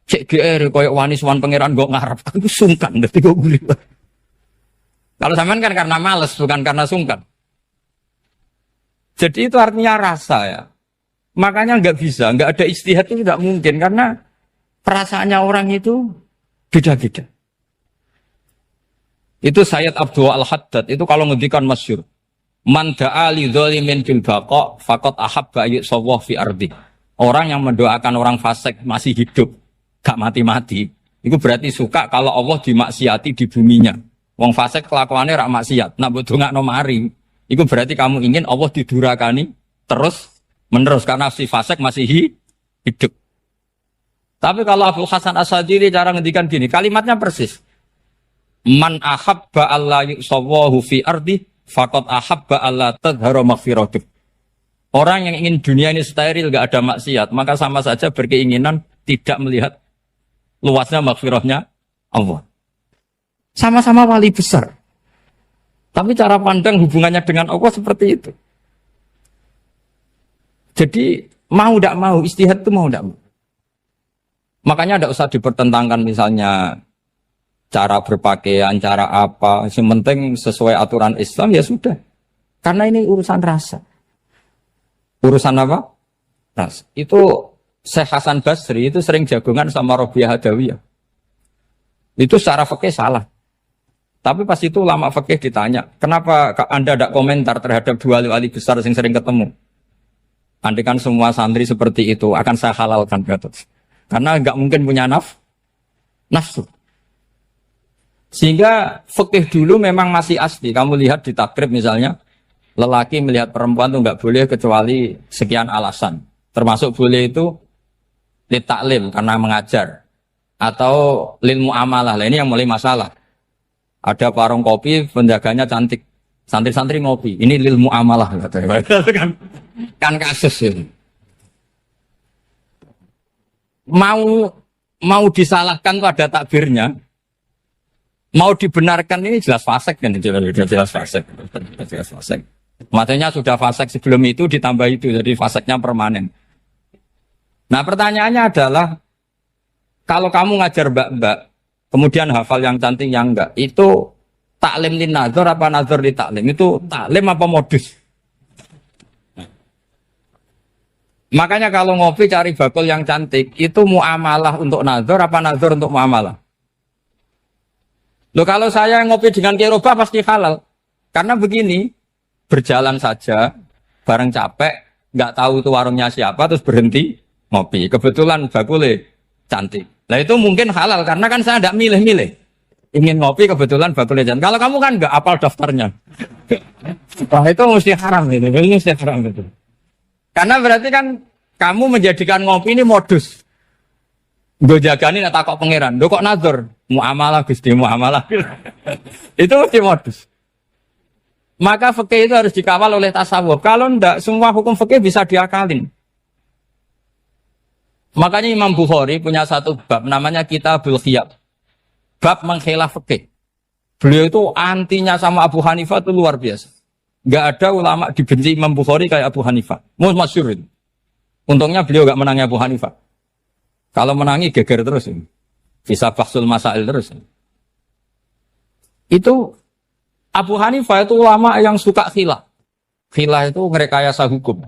Cek GR koyok wani suwan pangeran gak ngarep. Aku sungkan dadi kok gulit. Kalau sampean kan karena males bukan karena sungkan. Jadi itu artinya rasa ya. Makanya nggak bisa, nggak ada ijtihad itu tidak mungkin karena perasaannya orang itu beda-beda. Itu Sayyid Abdul Al-Haddad itu kalau ngendikan masyhur, man da'a li dzalimin bil baqa faqad ahabba yusawwah fi ardi. Orang yang mendoakan orang fasik masih hidup, gak mati-mati, itu berarti suka kalau Allah dimaksiati di buminya. Wong fasik kelakuannya rak maksiat, nak mbok dongakno mari. Itu berarti kamu ingin Allah didurakani terus menerus karena si fasik masih hidup. Tapi kalau Abdul Hasan As-Sadili cara ngendikan gini, kalimatnya persis. Man ahabba alla yusawwahu fi ardi faqad ahabba alla tadhara maghfiratuh. Orang yang ingin dunia ini steril gak ada maksiat, maka sama saja berkeinginan tidak melihat luasnya maghfirahnya Allah. Sama-sama wali besar. Tapi cara pandang hubungannya dengan Allah seperti itu. Jadi mau tidak mau, ijtihad itu mau tidak mau. Makanya tidak usah dipertentangkan misalnya cara berpakaian, cara apa. Yang penting sesuai aturan Islam ya sudah. Karena ini urusan rasa. Urusan apa? Rasa. Itu Syekh Hasan Basri itu sering jagongan sama Robiah Hadawiyah. Itu secara fikih salah. Tapi pas itu ulama fikih ditanya, kenapa Anda tidak komentar terhadap dua wali besar yang sering ketemu? Andai kan semua santri seperti itu akan saya halalkan, karena nggak mungkin punya nafsu. Sehingga fikih dulu memang masih asli. Kamu lihat di takrib misalnya, lelaki melihat perempuan itu nggak boleh kecuali sekian alasan. Termasuk boleh itu litaklim karena mengajar atau lil muamalah. Ini yang mulai masalah. Ada warung kopi, penjaganya cantik. Santri-santri ngopi. Ini lil muamalah. Kan kasus ini. Mau disalahkan tuh ada takbirnya. Mau dibenarkan ini jelas fasik kan? Jelas fasik. Jelas fasik. Maksudnya sudah fasik sebelum itu ditambah itu. Jadi fasiknya permanen. Nah pertanyaannya adalah, kalau kamu ngajar mbak-mbak, kemudian hafal yang cantik yang enggak, itu taklim lin nazar apa nazar li taklim? Itu taklim apa modus? Makanya kalau ngopi cari bakul yang cantik, itu muamalah untuk nazar apa nazar untuk muamalah? Loh kalau saya ngopi dengan kiroba pasti halal. Karena begini, berjalan saja, bareng capek, nggak tahu itu warungnya siapa, terus berhenti ngopi. Kebetulan bakulnya cantik. Nah itu mungkin halal karena kan saya tidak milih-milih. Ingin ngopi kebetulan bakulnya cantik. Kalau kamu kan nggak apal daftarnya. Wah itu mesti haram itu. Mesti haram itu. Karena berarti kan kamu menjadikan ngopi ini modus. Gue jagain tak kok pangeran. Gue kok nazar. Muamalah gusti muamalah. Itu mesti modus. Maka fikih itu harus dikawal oleh tasawuf. Kalau enggak, semua hukum fikih bisa diakalin. Makanya Imam Bukhari punya satu bab namanya Kitabul Khiyab. Bab mengkhilaf fikih. Beliau itu antinya sama Abu Hanifah itu luar biasa. Enggak ada ulama dibenci Imam Bukhari kayak Abu Hanifah. Masyhur itu. Untungnya beliau enggak menangi Abu Hanifah. Kalau menangi geger terus. Bisa bahsul masail terus. Itu Abu Hanifah itu ulama yang suka khilaf. Khilaf itu ngerekayasa hukum.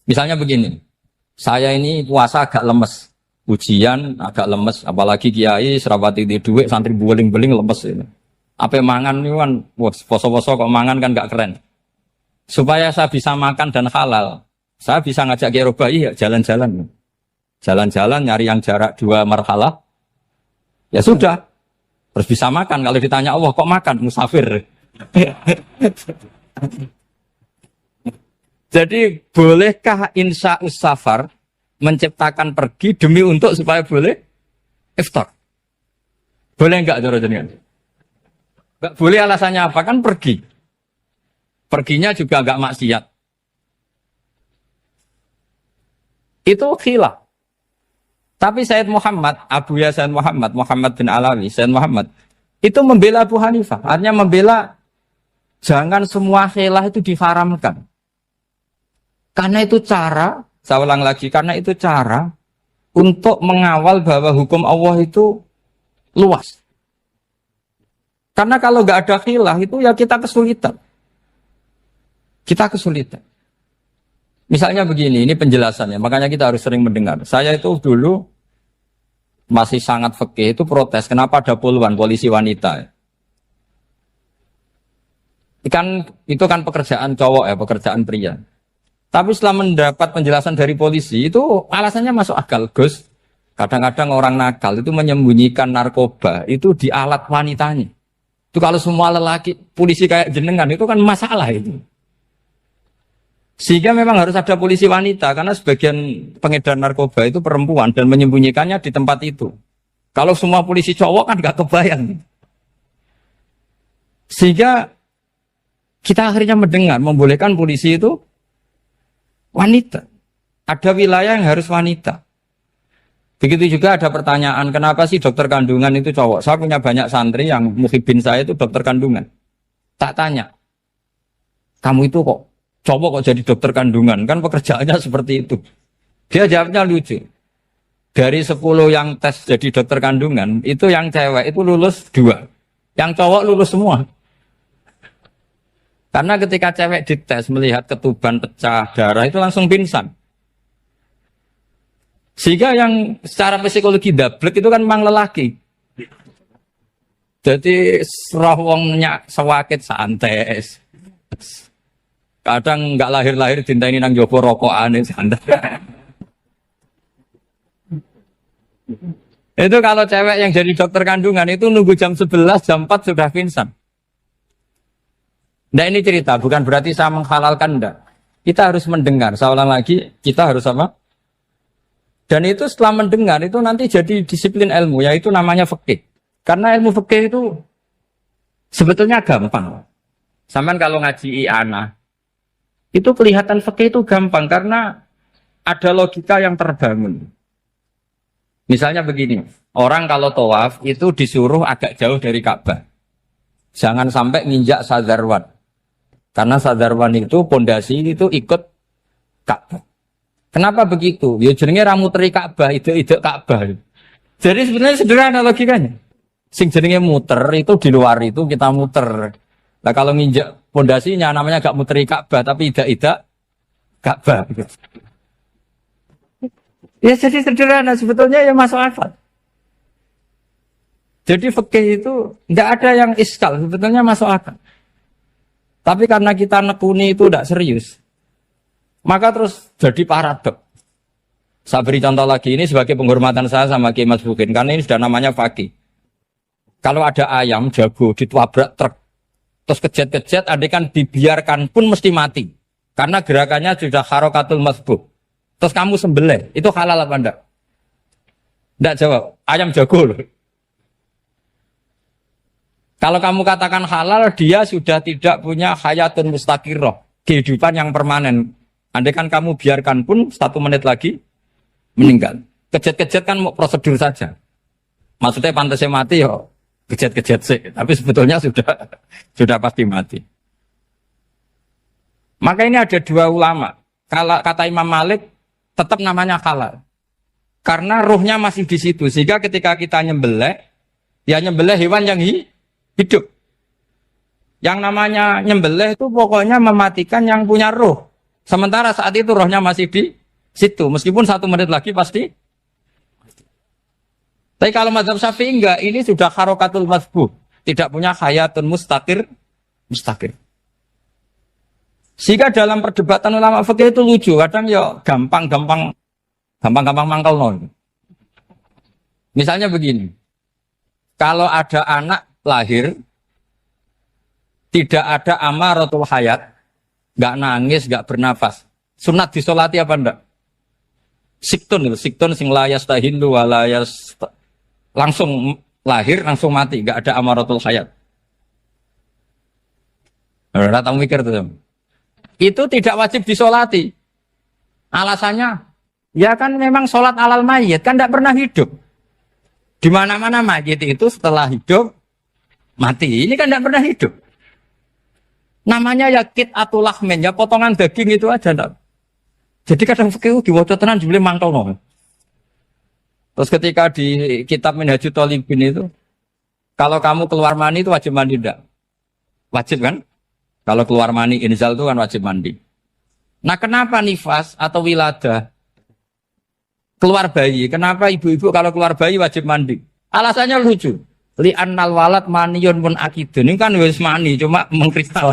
Misalnya begini. Saya ini puasa agak lemes. Ujian agak lemes. Apalagi kiai, serapati di duit, santri beling-beling lemes. Ini. Apa mangan itu kan, wah, poso-poso kok mangan kan gak keren. Supaya saya bisa makan dan halal, saya bisa ngajak Kiai Robai ya jalan-jalan. Jalan-jalan nyari yang jarak 2 marhalah, ya sudah. Terus bisa makan. Kalau ditanya Allah kok makan? Musafir. Jadi bolehkah insya safar menciptakan pergi demi untuk supaya boleh iftar? Boleh enggak cara jenengan? Enggak boleh, alasannya apa? Kan pergi. Perginya juga enggak maksiat. Itu khilaf. Tapi Sayyid Muhammad, Abu Ya Sayyid Muhammad, Muhammad bin Alawi, Sayyid Muhammad, itu membela Abu Hanifah. Artinya membela jangan semua khilaf itu diharamkan. Karena itu cara, saya ulang lagi, karena itu cara untuk mengawal bahwa hukum Allah itu luas. Karena kalau nggak ada khilaf itu ya kita kesulitan. Kita kesulitan. Misalnya begini, ini penjelasannya, makanya kita harus sering mendengar. Saya itu dulu masih sangat fikih itu protes, kenapa ada puluhan polisi wanita? Itu kan pekerjaan cowok ya, pekerjaan pria. Tapi setelah mendapat penjelasan dari polisi, itu alasannya masuk akal, Gus. Kadang-kadang orang nakal itu menyembunyikan narkoba, itu di alat wanitanya. Itu kalau semua lelaki, polisi kayak jenengan, itu kan masalah itu. Sehingga memang harus ada polisi wanita, karena sebagian pengedar narkoba itu perempuan dan menyembunyikannya di tempat itu. Kalau semua polisi cowok kan gak kebayang. Sehingga kita akhirnya mendengar, membolehkan polisi itu wanita. Ada wilayah yang harus wanita. Begitu juga ada pertanyaan, kenapa sih dokter kandungan itu cowok? Saya punya banyak santri yang muhibin saya itu dokter kandungan. Tak tanya, kamu itu kok cowok kok jadi dokter kandungan? Kan pekerjaannya seperti itu. Dia jawabnya lucu. Dari 10 yang tes jadi dokter kandungan, itu yang cewek itu lulus 2. Yang cowok lulus semua. Karena ketika cewek dites melihat ketuban pecah darah itu langsung pingsan. Sehingga yang secara psikologi dablek itu kan memang lelaki. Jadi serawongnya sewakit santai. Kadang nggak lahir-lahir dinteni nang jopo rokokan santai. Itu kalau cewek yang jadi dokter kandungan itu nunggu jam 11, jam 4 sudah pingsan. Nah ini cerita, bukan berarti saya menghalalkan, enggak. Kita harus mendengar, saya ulang lagi, kita harus apa? Dan itu setelah mendengar, itu nanti jadi disiplin ilmu, yaitu namanya fikih. Karena ilmu fikih itu sebetulnya gampang. Sampai kalau ngaji i'anah, itu kelihatan fikih itu gampang, karena ada logika yang terbangun. Misalnya begini, orang kalau tawaf itu disuruh agak jauh dari Ka'bah. Jangan sampai nginjak sadarwan. Karena sadarwan itu pondasi itu ikut Ka'bah. Kenapa begitu? Ya jenenge ra muteri Ka'bah, ide-ide Ka'bah. Jadi sebenarnya sederhana logikanya. Sing jenenge muter itu di luar itu kita muter. Nah kalau nginjak pondasinya namanya gak muteri Ka'bah tapi ide-ide Ka'bah. Ya jadi sederhana sebetulnya ya masuk akal. Jadi fikih itu tidak ada yang iskal, sebetulnya masuk akal. Tapi karena kita nekuni itu tidak serius, maka terus jadi paradok. Saya beri contoh lagi, ini sebagai penghormatan saya sama Kiai Mas Bukin, karena ini sudah namanya fakih. Kalau ada ayam jago ditabrak truk, terus kejet-kejet, adekan dibiarkan pun mesti mati. Karena gerakannya sudah harokatul masbuh. Terus kamu sembelih, itu halal apa enggak? Enggak jawab, ayam jago loh. Kalau kamu katakan halal, dia sudah tidak punya hayatun mustaqirroh, kehidupan yang permanen. Andai kan kamu biarkan pun 1 menit lagi meninggal. Kejet-kejet kan mau prosedur saja. Maksudnya pantasnya mati ya kejet-kejet sih, tapi sebetulnya sudah pasti mati. Maka ini ada 2 ulama. Kalau kata Imam Malik tetap namanya halal. Karena ruhnya masih di situ, sehingga ketika kita nyembelih, ya nyembelih hewan yang hidup. Yang namanya nyembelih itu pokoknya mematikan yang punya ruh. Sementara saat itu rohnya masih di situ. Meskipun 1 menit lagi pasti. Tapi kalau mazhab Syafi'i enggak, ini sudah harokatul masbuh. tidak punya hayatun mustaqir. Sehingga dalam perdebatan ulama fikih itu lucu, kadang ya gampang mangkal non. Misalnya begini, kalau ada anak lahir tidak ada amaratul hayat, nggak nangis, nggak bernafas, sunat disolati apa enggak? Siktun sing layas tahindu walayas langsung lahir langsung mati, nggak ada amaratul hayat. Ora tau mikir tuh. Itu tidak wajib disolati. Alasannya, ya kan memang sholat alal mayit kan tidak pernah hidup. Di mana-mana mayit itu setelah hidup mati. Ini kan tidak pernah hidup. Namanya ya kit atau lahmin, ya potongan daging itu aja. Enggak. Jadi kadang fikih diwaca tenan jebule mangkel no. Terus ketika di kitab Minhajul Thalibin itu, kalau kamu keluar mani itu wajib mandi enggak? Wajib kan? Kalau keluar mani inzal itu kan wajib mandi. Nah kenapa nifas atau wiladah keluar bayi? Kenapa ibu-ibu kalau keluar bayi wajib mandi? Alasannya lucu. Li'annal walad maniyun pun akidun. Ini kan wis mani cuma mengkristal.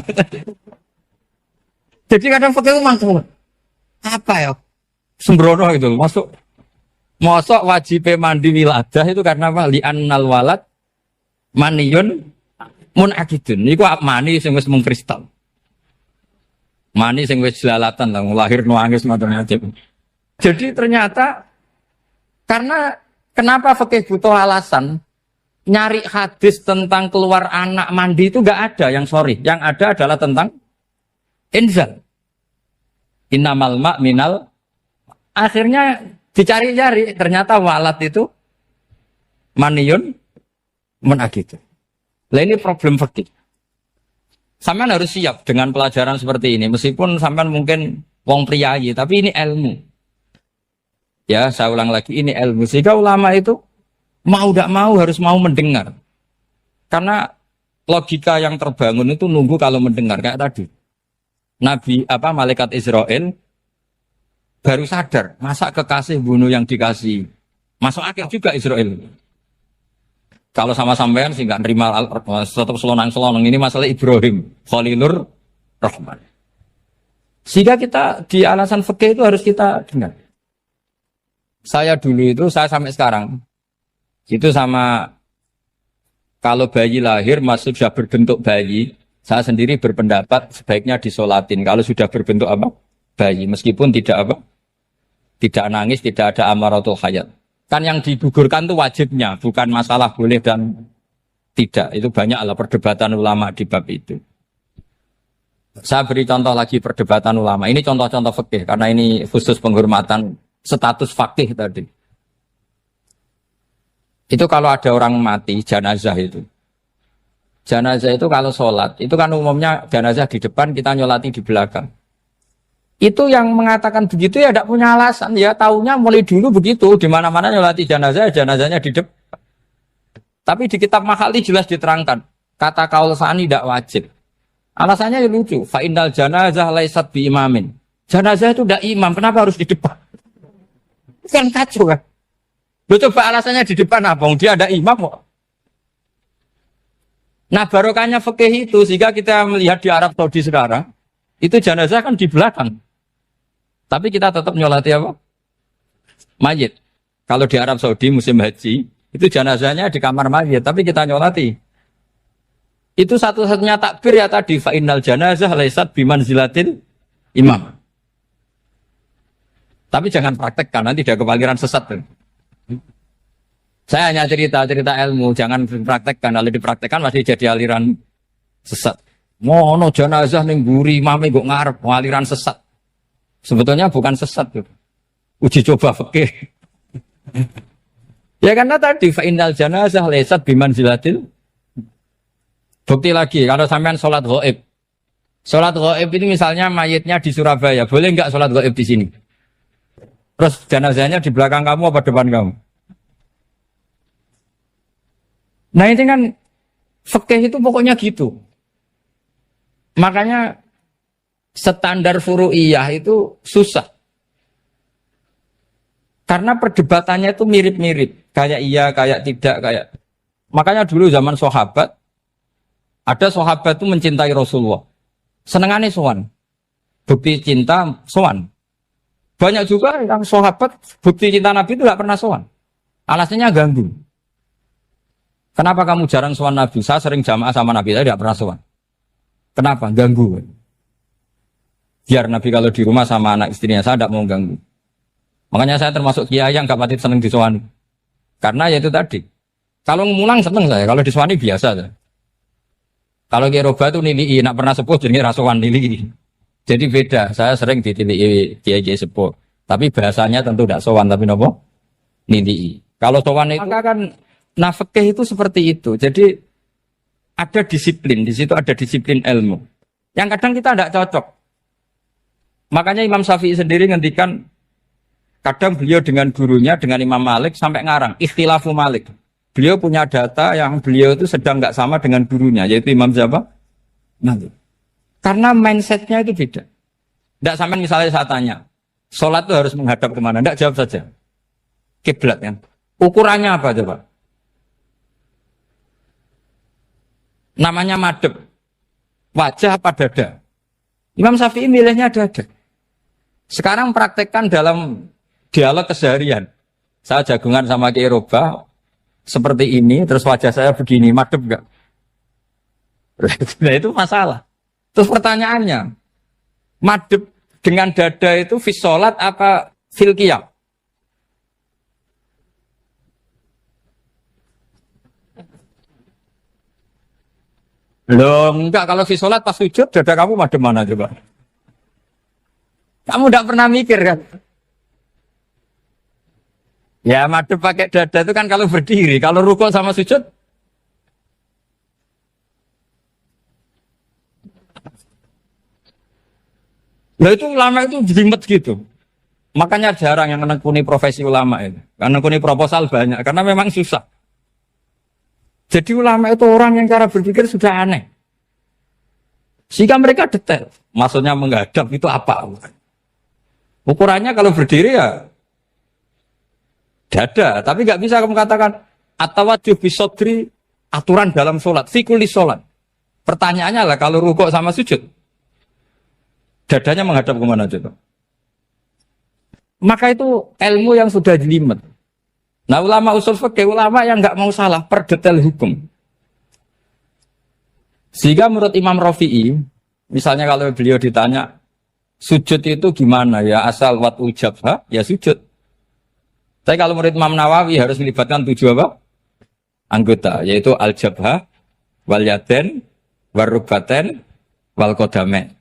Jadi kadang pakai mangkel. Apa ya? Sembrono itu masuk. Mosok wajib mandi wiladah itu karena apa? Li'annal walad maniyun mun akidun. Niku mani sing wis mengkristal. Mani sing wis jelalatan lah lahir nuangis macam-macam. Jadi ternyata karena kenapa fikih butuh alasan nyari hadis tentang keluar anak mandi itu enggak ada yang sorry. Yang ada adalah tentang inzal. Innamal ma' minal. Akhirnya dicari-cari ternyata walad itu maniyun mun akidun. Lah ini problem fikih. Sampean harus siap dengan pelajaran seperti ini. Meskipun sampean mungkin wong priayi, tapi ini ilmu. Ya, saya ulang lagi, ini ilmu. Sehingga ulama itu mau tidak mau harus mau mendengar. Karena logika yang terbangun itu nunggu kalau mendengar kayak tadi. Malaikat Israel baru sadar, masa kekasih bunuh yang dikasih. Masuk akal juga Israel. Kalau sama sampean sih nggak nerima tetap selonang-selonang ini masalah Ibrahim Khalilur Rahman. Sehingga kita di alasan fikih itu harus kita dengar. Saya dulu itu saya sampai sekarang itu sama kalau bayi lahir masih sudah berbentuk bayi, saya sendiri berpendapat sebaiknya disolatin. Kalau sudah berbentuk apa? Bayi, meskipun tidak nangis, tidak ada amaratul hayat. Kan yang digugurkan itu wajibnya, bukan masalah boleh dan tidak. Itu banyaklah perdebatan ulama di bab itu. Saya beri contoh lagi perdebatan ulama. Ini contoh-contoh fikih karena ini khusus penghormatan status fakih tadi. Itu kalau ada orang mati jenazah itu. Jenazah itu kalau sholat, itu kan umumnya jenazah di depan, kita nyolati di belakang. Itu yang mengatakan begitu ya tidak punya alasan, ya taunya mulai dulu begitu, di mana-mana nyolati jenazah, jenazahnya di depan. Tapi di kitab Makhali jelas diterangkan, kata kaul sani tidak wajib. Alasannya lucu, fa innal janazah laisat bi imamin. Jenazah itu tidak imam, kenapa harus di depan? Kan kacau kan? Lu coba alasannya di depan apa? Dia ada imam kok. Nah barokahnya fikih itu, sehingga kita melihat di Arab Saudi sekarang, itu jenazah kan di belakang. Tapi kita tetap nyolati apa? Mayit. Kalau di Arab Saudi musim haji, itu jenazahnya di kamar mayit, tapi kita nyolati. Itu satu-satunya takbir ya tadi, fa innal janazah laisat bimanzilatil imam. Tapi jangan praktekkan, nanti dia kepaliran sesat. Saya hanya cerita-cerita ilmu, jangan dipraktekkan. Kalau dipraktekkan masih jadi aliran sesat. Ngono jenazah ning mburi imame kok ngarep aliran sesat. Sebetulnya bukan sesat tuh. Uji coba fikih. Ya karena tadi fa innal janazah laisat bimanzilatil. Bukti lagi kalau sampean salat ghaib. Salat ghaib ini misalnya mayitnya di Surabaya, boleh enggak salat ghaib di sini? Terus jenazahnya di belakang kamu apa depan kamu? Nah ini kan fikih itu pokoknya gitu. Makanya standar furu'iyah itu susah. Karena perdebatannya itu mirip-mirip. Kayak iya, kayak tidak, kayak. Makanya dulu zaman sahabat, Ada sahabat itu mencintai Rasulullah. Senengannya sowan. Bukti cinta sowan. Banyak juga yang sahabat bukti cinta Nabi itu tidak pernah sowan. Alasannya ganggu. Kenapa kamu jarang sowan Nabi? Saya sering jamaah sama Nabi, saya tidak pernah sowan. Kenapa? Ganggu. Biar Nabi kalau di rumah sama anak istrinya, saya tidak mau ganggu. Makanya saya termasuk kiai yang gak pati seneng disowani. Karena ya itu tadi. Kalau ngulang seneng saya, kalau disowani biasa saya. Kalau Kiai Roba itu nilai, nak pernah sepuh jadi rasuan nilai. Jadi beda, saya sering ditilai Kiai sepuh. Tapi bahasanya tentu tidak sowan, tapi nopo nilai. Kalau sowan itu maka kan nafkah itu seperti itu. Jadi ada disiplin, di situ ada disiplin ilmu. Yang kadang kita tidak cocok. Makanya Imam Syafi'i sendiri ngendikan, kadang beliau dengan gurunya, dengan Imam Malik sampai ngarang ikhtilafu Malik. Beliau punya data yang beliau itu sedang nggak sama dengan gurunya, yaitu Imam siapa? Malik. Karena mindsetnya itu beda. Tidak sampai misalnya saya tanya, sholat itu harus menghadap kemana? Tidak, jawab saja. Kiblat kan. Ukurannya apa coba? Namanya madhep. Wajah apa dada? Imam Syafi'i milihnya dada. Sekarang praktekkan dalam dialog keseharian. Saya jagungan sama Kiai Roba seperti ini, terus wajah saya begini, madhep enggak? Nah itu masalah. Terus pertanyaannya, madhep dengan dada itu fis sholat apa fil qiyam? Loh enggak, kalau fis sholat pas sujud dada kamu madhep mana coba? Kamu enggak pernah mikir kan? Ya madhep pakai dada itu kan kalau berdiri, kalau rukuk sama sujud. Nah itu ulama itu jelimet gitu. Makanya jarang yang menekuni profesi ulama itu. Karena menekuni proposal banyak, karena memang susah. Jadi ulama itu orang yang cara berpikir sudah aneh. Sehingga mereka detail. Maksudnya menghadap itu apa? Ukurannya kalau berdiri ya dada, tapi nggak bisa kamu katakan atawajjuh bisodri aturan dalam sholat, fikuli sholat. Pertanyaannya lah kalau rukuk sama sujud, dadanya menghadap kemana coba? Maka itu ilmu yang sudah jelimet. Nah ulama usul fikih, ulama yang nggak mau salah per detail hukum. Sehingga menurut Imam Rafi'i, misalnya kalau beliau ditanya sujud itu gimana ya, asal watul jabha ya sujud. Tapi kalau murid Imam Nawawi harus melibatkan 7 apa? Anggota, yaitu al-jabhah, wal yaden, warrubaten, wal qadamen.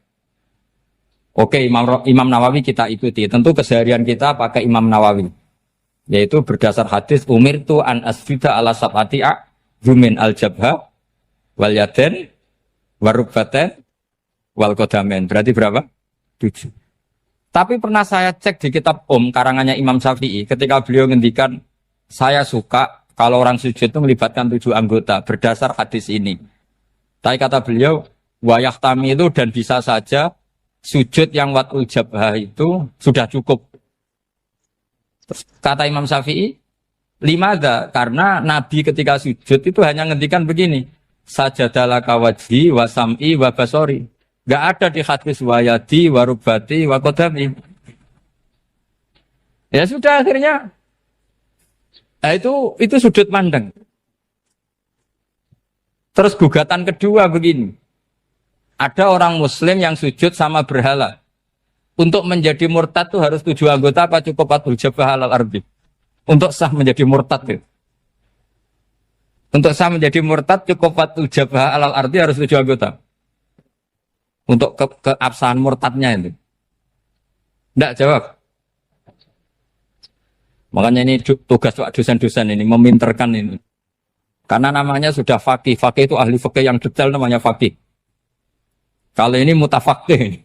Oke, Imam Nawawi kita ikuti. Tentu keseharian kita pakai Imam Nawawi. Yaitu berdasar hadis umirtu an asjuda ala sab'ati'a yumin al-jabhah, wal yaden, warrubaten, wal qadamen. Berarti berapa? 7. Tapi pernah saya cek di kitab karangannya Imam Syafi'i ketika beliau ngendikan saya suka kalau orang sujud itu melibatkan 7 anggota berdasar hadis ini. Tapi kata beliau wayah tami itu dan bisa saja sujud yang watul jabhah itu sudah cukup. Terus kata Imam Syafi'i, limada karena Nabi ketika sujud itu hanya ngendikan begini, sajadalaka wajhi wa sam'i wa basori. Gak ada di hadis wayadi, warubati, wakodami. Ya sudah akhirnya. Nah itu sudut pandang. Terus gugatan kedua begini. Ada orang muslim yang sujud sama berhala. Untuk menjadi murtad itu harus 7 anggota apa cukup watul jabhah alal ardi? Untuk sah menjadi murtad itu. Untuk sah menjadi murtad cukup watul jabhah alal ardi harus 7 anggota. Untuk keabsahan murtadnya itu. Tidak jawab. Makanya ini tugas dosen-dosen ini meminterkan ini. Karena namanya sudah faqih. Faqih itu ahli faqih yang detail namanya faqih. Kalau ini mutafaqih.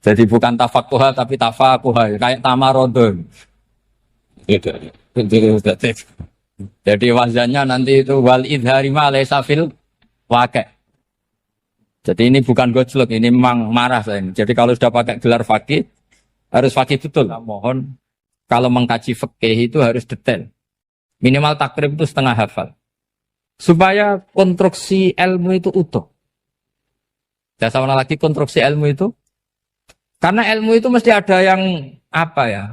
Jadi bukan tafakuha tapi tafakuha. Kayak tamarodon. Jadi wazannya nanti itu wal idhari ma laysa fil waqi'. Jadi ini bukan gojlok, ini memang marah saya ini. Jadi kalau sudah pakai gelar fakih, harus fakih betul. Nah, mohon, kalau mengkaji fikih itu harus detail. Minimal takrib itu setengah hafal. supaya konstruksi ilmu itu utuh. Dan sama lagi konstruksi ilmu itu, karena ilmu itu mesti ada yang apa ya?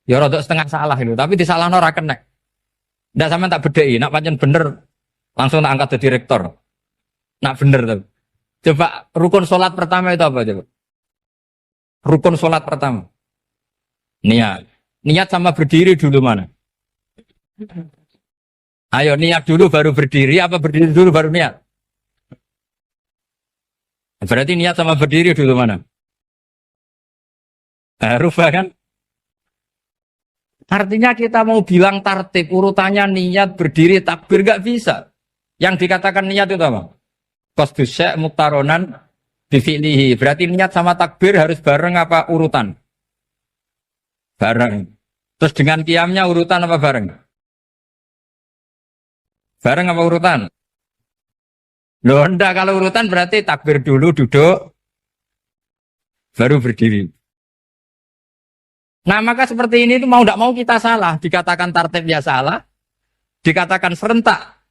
Ya rodok setengah salah itu, tapi disalahno ora kena. Ndak sampean tak bedheki, nak pancen bener langsung tak angkat jadi direktur. Nak bener tuh. Coba rukun sholat pertama itu apa coba? Rukun sholat pertama. Niat. Niat sama berdiri dulu mana? Ayo niat dulu baru berdiri, apa berdiri dulu baru niat? Berarti niat sama berdiri dulu mana? Rubah kan? Artinya kita mau bilang tartib, urutannya niat, berdiri, takbir, gak bisa. Yang dikatakan niat itu apa? Qasdus syai' muktaronan bifi'lihi. Berarti niat sama takbir harus bareng apa urutan? Bareng. Terus dengan qiyamnya urutan apa bareng? Bareng apa urutan? Loh enggak, kalau urutan berarti takbir dulu, duduk, baru berdiri. Nah maka seperti ini itu mau tidak mau kita salah. Dikatakan tartib ya salah, dikatakan serentak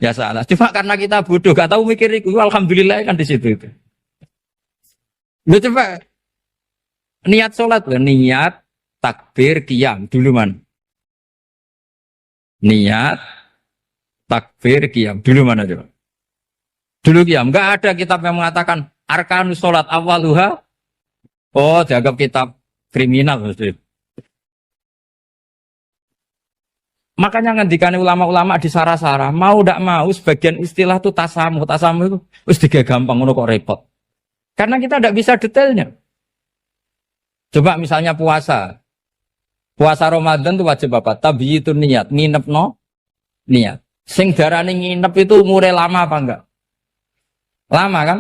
ya salah. Cuma karena kita bodoh, gak tahu mikir itu, alhamdulillah kan di situ itu. Loh coba niat sholat loh, niat takbir qiyam dulu man. Niat takbir qiyam dulu mana coba? Dulu qiyam. Enggak ada kitab yang mengatakan arkanus sholat awaluha. Oh, dianggap kitab kriminal maksudnya. Makanya ngendikane ulama-ulama di sarah-sarah, mau ndak mau sebagian istilah itu tasamuh. Tasamuh itu wis digawe gampang ngono kok repot. Karena kita ndak bisa detailnya. Coba misalnya puasa. Puasa Ramadan itu wajib apa? Tabyitun niat, nginepno niat. Sing darane nginep itu umure lama apa enggak? Lama kan?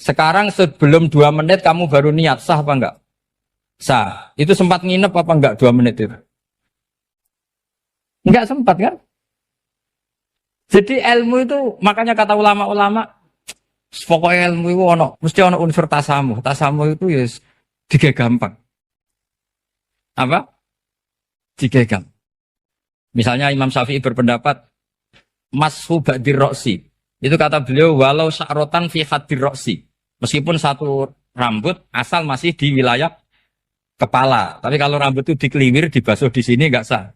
Sekarang sebelum 2 menit kamu baru niat, sah apa enggak? Sah. Itu sempat nginep apa enggak 2 menit itu? Enggak sempat kan? Jadi ilmu itu, makanya kata ulama-ulama, pokoknya ilmu itu mesti ono unsur tasamuh. Tasamuh itu ya tiga gampang. Apa? Tiga gampang. Misalnya Imam Syafi'i berpendapat, mashu ba'dir roksi. Itu kata beliau, walau sya'rotan fi hadir roksi. Meskipun satu rambut asal masih di wilayah kepala. Tapi kalau rambut itu dikeliwir, dibasuh di sini enggak sah.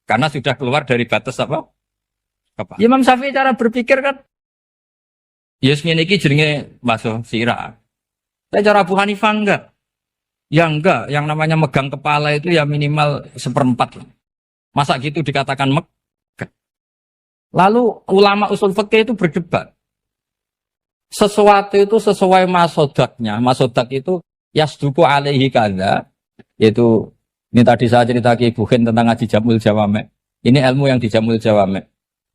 Karena sudah keluar dari batas apa? Kepala. Imam Syafi'i cara berpikir kan, yes ngene iki jenenge basuh sirah. Tapi cara Abu Hanifah enggak. Ya enggak, yang namanya megang kepala itu ya minimal 1/4. Masa gitu dikatakan megah? Lalu ulama usul fikih itu berdebat. Sesuatu itu sesuai masodaknya. Masodak itu yasduku alaihi kadza. Yaitu, ini tadi saya cerita ke Ibu Khen tentang ngaji Jamul Jawame. Ini ilmu yang di Jamul Jawame.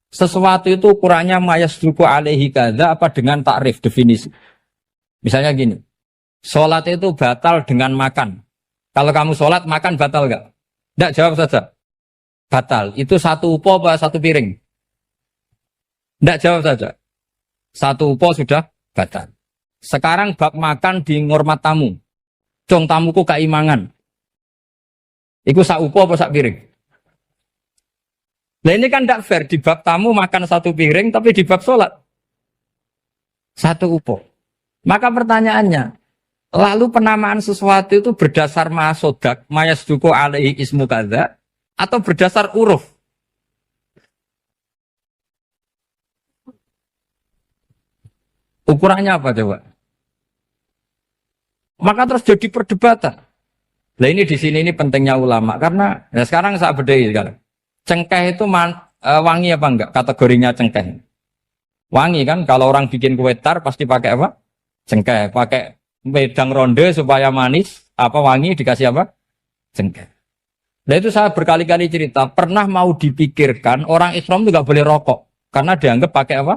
Sesuatu itu ukurannya mayasduku alaihi kadza apa dengan takrif, definisi. Misalnya gini, sholat itu batal dengan makan. Kalau kamu sholat, makan batal enggak? Enggak, jawab saja. Batal. Itu satu upo apa satu piring? Enggak, jawab saja. Satu upo sudah batal. Sekarang bab makan di ngormat tamu. Cong tamuku keimangan. Iku sak upo apa sak piring? Nah ini kan tidak fair. Di bab tamu makan satu piring, tapi di bab sholat satu upo. Maka pertanyaannya, lalu penamaan sesuatu itu berdasar masodak, mayasduku alaihi ismu kadza, atau berdasar uruf? Ukurannya apa coba? Maka terus jadi perdebatan. Nah ini di sini ini pentingnya ulama karena ya sekarang saya bedai sekarang. Cengkeh itu wangi apa enggak? Kategorinya cengkeh. Wangi kan? Kalau orang bikin kue tar pasti pakai apa? Cengkeh. Pakai wedang ronde supaya manis. Apa wangi dikasih apa? Cengkeh. Nah itu saya berkali-kali cerita. Pernah mau dipikirkan orang Islam itu nggak boleh rokok karena dianggap pakai apa?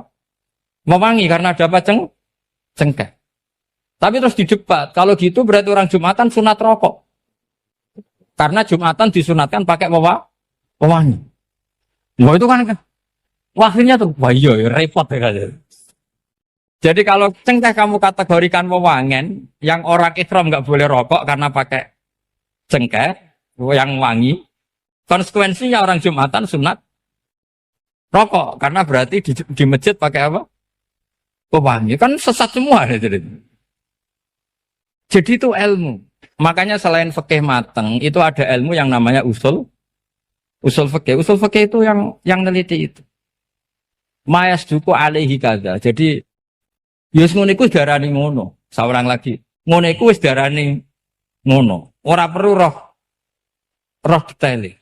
Mewangi karena ada apa cengkeh. Tapi terus didebat, kalau gitu berarti orang Jumatan sunat rokok. Karena Jumatan disunatkan pakai pewangi. Wah itu kan akhirnya tuh, wah iya repot ya kan. Jadi kalau cengkeh kamu kategorikan pewangen, yang orang Islam nggak boleh rokok karena pakai cengkeh yang wangi. Konsekuensinya orang Jumatan sunat rokok karena berarti di masjid pakai apa? Pewangi kan sesat semua ya, jadi itu ilmu. Makanya selain fikih mateng itu ada ilmu yang namanya usul fikih. Usul fikih itu yang neliti itu. Mayas duku alaihi kaza. Jadi yus ngono iku darani ngono. Saurang lagi. Ngono iku wis darani ngono. Ora perlu roh detail.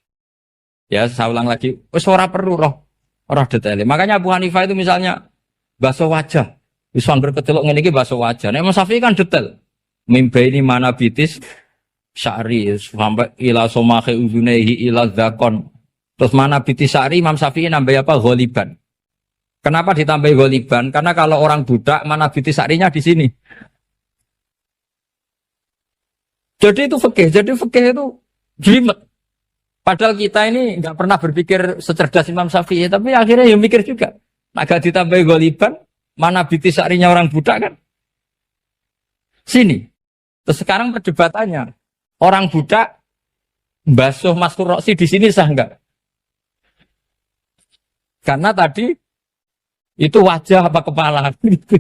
Ya, saya ulang lagi. Wis ora perlu roh detail. Makanya Abu Hanifah itu misalnya basuh wajah. Wis anggar kecelok ngene iki basuh wajah. Nek Imam Syafi'i kan detail. Mimba ini mana bitis syari sampai ila somahe uzunehi ila zakon. Terus mana bitis syari Imam Syafi'i nambah apa? Ghaliban. Kenapa ditambah ghaliban? Karena kalau orang budak mana bitis syarinya di sini. Jadi itu fikih. Jadi fikih itu jelimet. Padahal kita ini nggak pernah berpikir secerdas Imam Syafi'i, tapi akhirnya ya mikir juga. Agak ditambah ghaliban, mana bitis syarinya orang budak kan? Sini. Terus sekarang perdebatannya, orang budak basuh maskur roksi di sini sah enggak? Karena tadi itu wajah apa kepala gitu.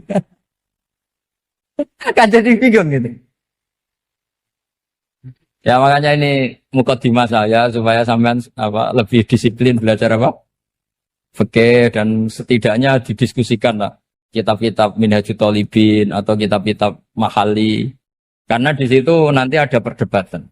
Kan jadi bingung gitu. Ya makanya ini mukadimah saya supaya sampean lebih disiplin belajar apa? Fikih dan setidaknya didiskusikan lah kitab-kitab Minhajul Thalibin atau kitab-kitab Mahali. Karena di situ nanti ada perdebatan.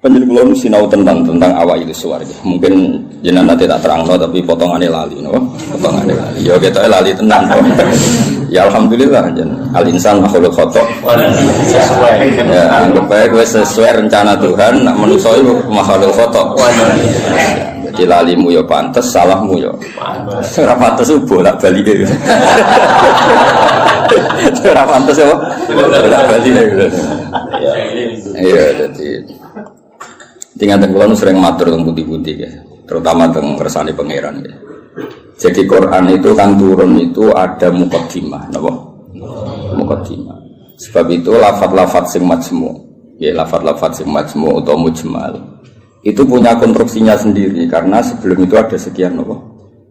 Penjelasan kula sinau tentang awak itu suwarga. Mungkin jenengan nanti tak terangno tapi potongannya lali, no? Potongannya lali. Ya kita lali tenan. Ya alhamdulillah jen. Al insan makhluk khata. Ya anggap bae kowe sesuai rencana Tuhan, nak manusa iku makhluk khata. Jadi lalimu ya pantes, salahmu ya pantes. Ora pantes bolak balik. Ora pantes ya. Bolak balik. Iya jadi tinggal tenggelam sering matur tentang putih-putih ya, terutama tentang kersane pangeran ya. Jadi Quran itu kan turun itu ada muqaddimah, napa? Muqaddimah. Sebab itu lafaz-lafaz sing majmu, ya lafaz-lafaz sing majmu atau mujmal itu punya konstruksinya sendiri karena sebelum itu ada sekian napa?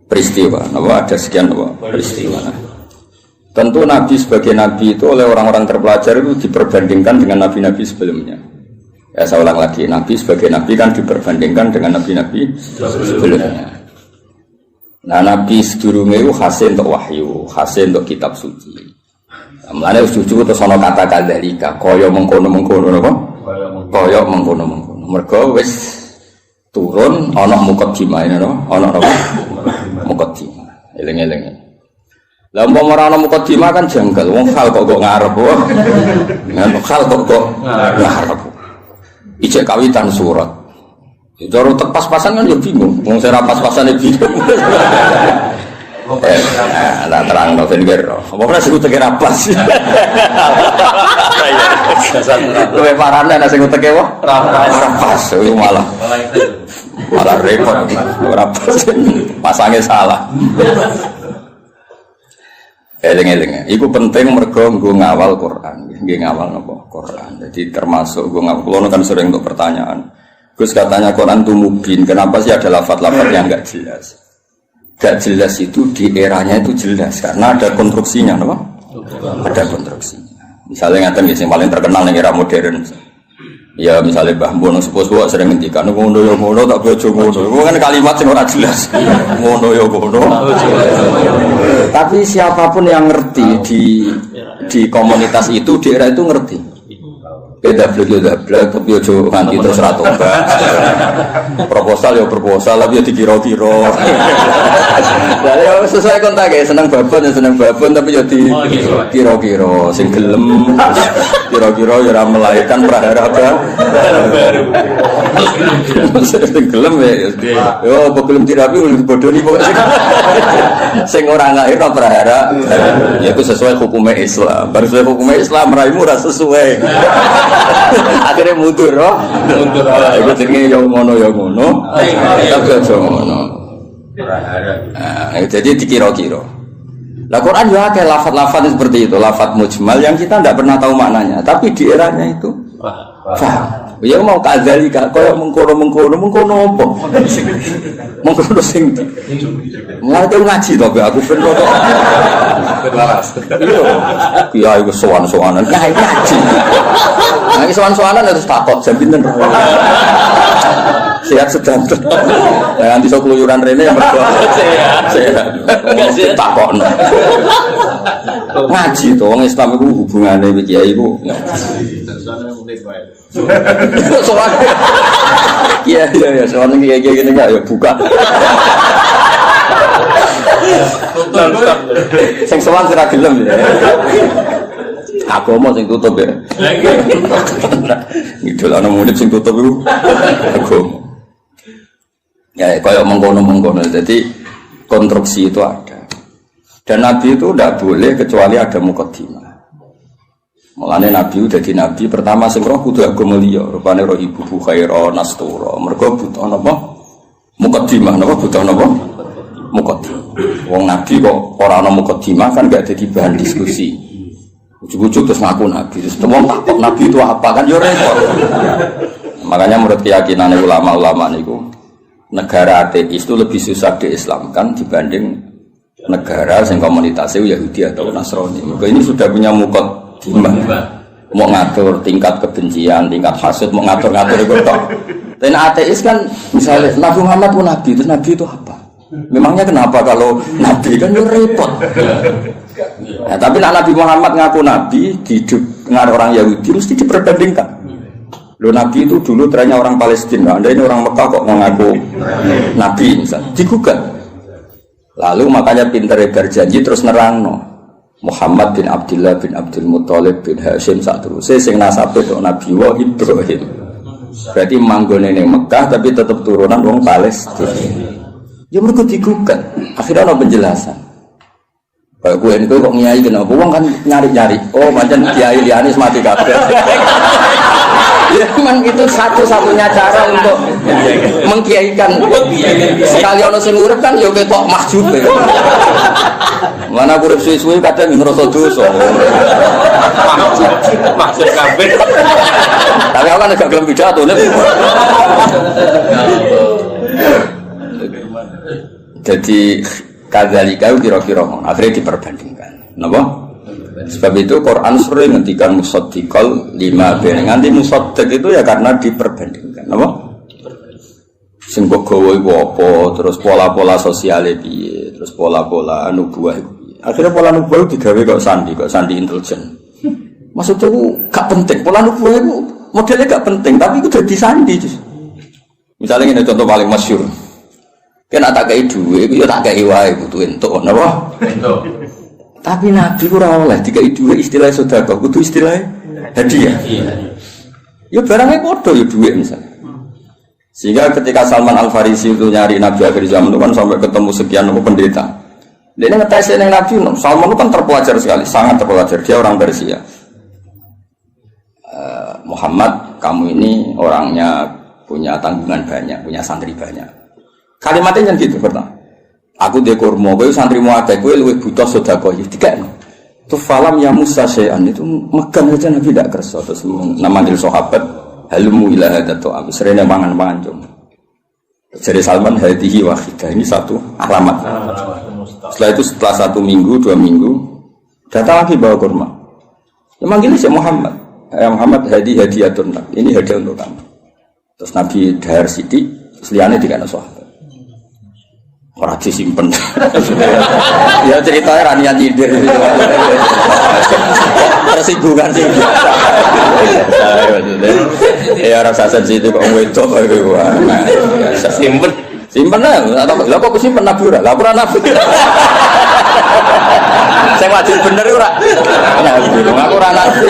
Peristiwa, napa? Ada sekian napa? Peristiwa. Tentu Nabi sebagai Nabi itu oleh orang-orang terpelajar itu diperbandingkan dengan Nabi-Nabi sebelumnya. Ya saya ulang lagi, Nabi sebagai Nabi kan diperbandingkan dengan Nabi-Nabi sebelumnya. Nah Nabi sedurunge itu hasil untuk wahyu, hasil untuk kitab suci. Mulane cucu terus ana kata kadzalika, kaya mengkono-mengkono napa? Kaya mengkono-mengkono. Mergo wis turun ana muqaddimah napa? Ana napa? Muqaddimah. Eling-eling. Lah umpama ora ana muqaddimah kan janggal, wong hal kok ngarep wae. Hal kok ngarep. Ijek kawitan surat. Jaro pas-pasan kan ya bingung. Wong sing ra pas-pasane bingung. Nah, terang no ben kira. Apa ora sing teke ra pas. Luwe parane ana sing teke wae ra pas. Iku malah repot. Ora pas. Pasange salah. Eling-eling, itu penting mergo nggo ngawal Quran, nggih ngawal napa Quran. Jadi termasuk nggo ngawal. Kulo kan sering untuk pertanyaan. Gus katanya Quran itu mubin, kenapa sih ada lafaz-lafaz yang enggak jelas? Enggak jelas itu di eranya itu jelas karena ada konstruksinya, napa? Ada konstruksinya. Misalnya ngaten nggih sing paling terkenal ning era modern. Ya misalnya Mbah Mun sepuh-sepuh sering ngendikan ngono ya ngono tak bojo ngono. Itu kan kalimat sing ora jelas. Ngono ya ngono. Tapi siapapun yang ngerti di komunitas itu di era itu ngerti. Beda blek tapi ojo nganti terus ra tobat. Proposal ya proposal tapi ya dikira-kira. Lah ya sesuai kontak ya seneng babon tapi ya dikira-kira sing gelem kira-kira ya ora melahirkan prahara baru. Sing gelem ya yo apa gelem dirapi bodoni pokoke sing ora lahir prahara ya itu sesuai hukum Islam. Baru sesuai hukum Islam raimu ora sesuai. Akhirnya mundur, mundur. Itu jenenge yang ngono, tapi aja ngono. Jadi dikira-kira. Lah Quran juga kayak lafaz-lafaz seperti itu, lafaz mujmal yang kita tidak pernah tahu maknanya, tapi di eranya itu paham. Ya mau kadzalika, kaya mengkono apa? Mengkono sing ndi? Mulane ngaji to aku ben kok. Iya, iku sowan-sowanan ngaji. Nah, sowan-sowanan harus takok jam pinten. Sehat sedang. Nah, nanti sok keluyuran rene yang berdua. Sehat. Takokno. Ngaji to wong Islam iku hubungane iki kiai iku. Soal iya soal ini kayak gini nggak ya buka sing soal kira gelem ya aku mau sing tutup ya gitu lah murid sing tutup itu aku ya kayak mengkono jadi konstruksi itu ada dan Nabi itu tidak boleh kecuali ada muqaddimah. Mulane Nabi udah di Nabi pertama sing roh kudu agama liya, rupane roh ibu khaira nastura. Mergo butuh napa? Muqaddimah napa butuh napa? Muqaddimah. Wong Nabi kok ora ana muqaddimah kan gak dadi bahan diskusi. Ujug-ujug terus ngaku Nabi. Terus wong takok Nabi itu apa kan yo repot. Makanya menurut keyakinan ulama-ulama niku negara ateis itu lebih susah diislamkan dibanding negara yang komunitasnya Yahudi atau Nasrani. Maka ini sudah punya mau ngatur tingkat kebencian, tingkat hasad, mau ngatur-ngatur itu toh. Dan ateis kan misalnya Nabi Muhammad pun Nabi, terus Nabi itu apa? Memangnya kenapa kalau Nabi kan repot. Nah, tapi Nabi Muhammad ngaku Nabi di dengan orang Yahudi mesti diperbandingkan. Lo Nabi itu dulu trennya orang Palestina, Anda ini orang Mekah kok mengaku Nabi misalnya, digugat. Lalu makanya pinter berjanji terus nerangno. Muhammad bin Abdullah bin Abdul Muthalib bin Hashim sak teruse sing nasabe kok Nabi wa Ibrahim. Berarti manggone ning Mekah tapi tetap turunan wong Palestina. Ya mergo digugat. Akhirnya ana penjelasan. Kayak gue ini kok nyai kenapa? Wong kan nyari-nyari. Oh, pancen kiai liyane mati kabeh. Ya memang itu satu-satunya cara untuk mengkiaikan. Sekali ono sing urip kan ya ketok mahjub. Mana urip suwi-suwi kadang ngrasa dosa. Maksud kabeh. Tapi aku kan agak gelem pidato nek. Jadi kadzalika kira-kira akhirnya diperbandingkan. Napa? Sebab itu Quran sering ngendikan musaddiqal lima ben nganti musaddiq itu ya karena diperbandingkan. Napa? Sing kok gawa iku apa, terus pola-pola sosiale piye, terus pola-pola nubuwah iku piye. Akhirnya pola nubuwah digawe kok sandi intelijen. Maksudnya itu gak penting, pola nubuwah itu modelnya gak penting, tapi itu jadi sandi. Misalnya ini contoh paling masyhur. Kan tak kei duwe, ya tak kei wae kudu entuk, napa? Entuk. Tapi Nabi ora oleh dikai duwe istilah sedekah, kudu istilah hadiah. Ya barangnya padha ya duwe misalnya. Sehingga ketika Salman Al-Farisi itu nyari Nabi akhir zaman itu kan sampai ketemu sekian pendeta. Dia ngetes dengan Nabi, Salman itu kan terpelajar sekali, sangat terpelajar. Dia orang Persia. Muhammad, kamu ini orangnya punya tanggungan banyak, punya santri banyak. Kalimatnya kan gitu pertama. Aku dia kurma, kowe santrimu akeh, kowe luwih butuh sedekah iki dikekno. Itu falam ya Musa syai'an itu megang aja Nabi tidak kersa terus namanggil sahabat halumu ila hadattu am serene mangan-mangan cum. Jadi Salman hadihi wahidah ini satu alamat. Setelah itu setelah 1 minggu 2 minggu datang lagi bawa kurma. Ya manggilnya si Muhammad. Ya Muhammad hadiyatun. Ini hadiah untuk kamu. Terus Nabi dahar sidik, seliane dikana sahabat. Orang disimpen. Ya ceritanya ranian nyindir. Tersinggungan sih. Ya rasa sensitif kok wedok iku. Simpen. Simpen lah. Lah kok simpen Nabi ora? Lah ora Nabi. Sing wajib bener ora. Aku ora Nabi.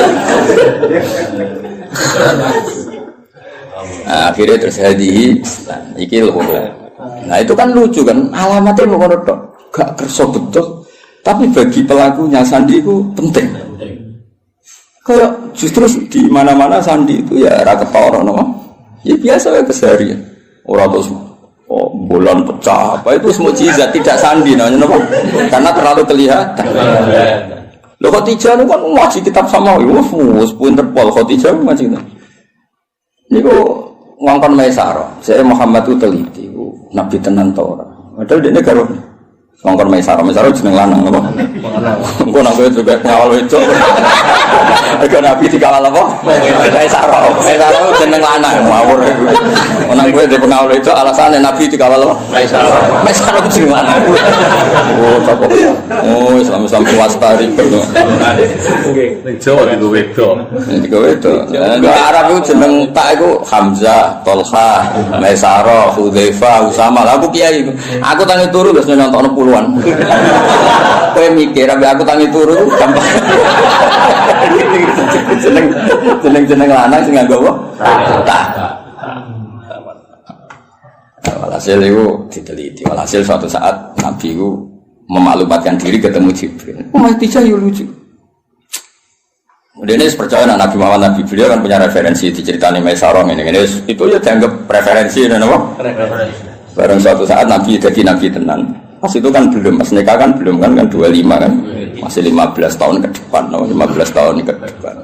Akhirnya terus hadihi iki lho. Nah itu kan lucu kan, alamatnya menurut gak kerso betul, tapi bagi pelakunya sandi itu penting. Kayak justru di mana-mana sandi itu ya raketoro, no? Ya biasa ya keseharian. Orang terus bulan pecah, apa itu semua mukjizat tidak sandi, namanya, no? Karena terlalu kelihatan. Lo Khadijah itu kan ngaji kitab sama, wus Interpol Khadijah ngaji kitab. Ini kok ngongkon Maisarah, saya Muhammad itu teliti. Nabi tenan ta ora. Padahal dene karo ngongkon Maisarah jeneng lanang apa? Engko nang kowe juga ngawal wedok. Aga Nabi dikawal apa? Maisarah jeneng lanang ngawur. Nang kowe dhewe pengawal wedok alasane Nabi dikawal apa? Maisarah jeneng lanang. Oh, apa? Oh, Islam kuwastari kok. Nggih, Jawa digo wedok. Digo wedok. Arab itu jeneng tak iku Hamzah, Tolha, Maisarah, Hudzaifah, Usama. Aku kiai iku. Aku tangi turu wis nyontokno puluhan. Kowe mikir aku tangi turu gampang. Jeneng lanang sing nganggo apa? Tak. Walhasil itu diteliti. Walhasil suatu saat Nabi itu memaklumatkan diri ketemu Jibril. Khadijah ya lucu. Kemudian ini percaya Nabi Muhammad Nabi beliau kan punya referensi diceritani Maisarah ini. Itu ya dianggap referensi, apa? Barang suatu saat Nabi jadi Nabi tenan. Pas itu kan belum, pas nikah kan belum kan 25 kan. Masih 15 tahun ke depan, 15 tahun ke depan.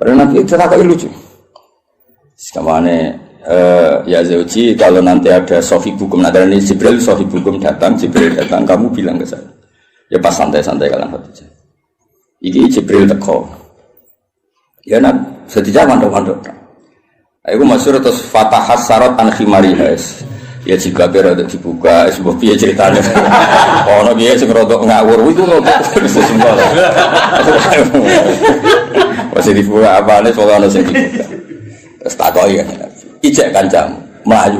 Padahal Nabi itu tak lucu. Sekamane ya Zauji, kalau nanti ada sohib hukum, nanti ini Jibril sohib hukum datang, kamu bilang ke saya. Ya pas santai-santai kalian Khadijah. Iki Jibril teko. Ya nak, sedikit mandok-mandok. Aku masyhur terus fatahas sarat an khimariha. Ya jika berada dibuka, sebuah piye ceritanya. Ono piye sing rodok ngawur iku rodok semua. Masih dibuka apane soal ono sing dibuka. Terus takoki kan Nabi. Ijek kancamu melayu.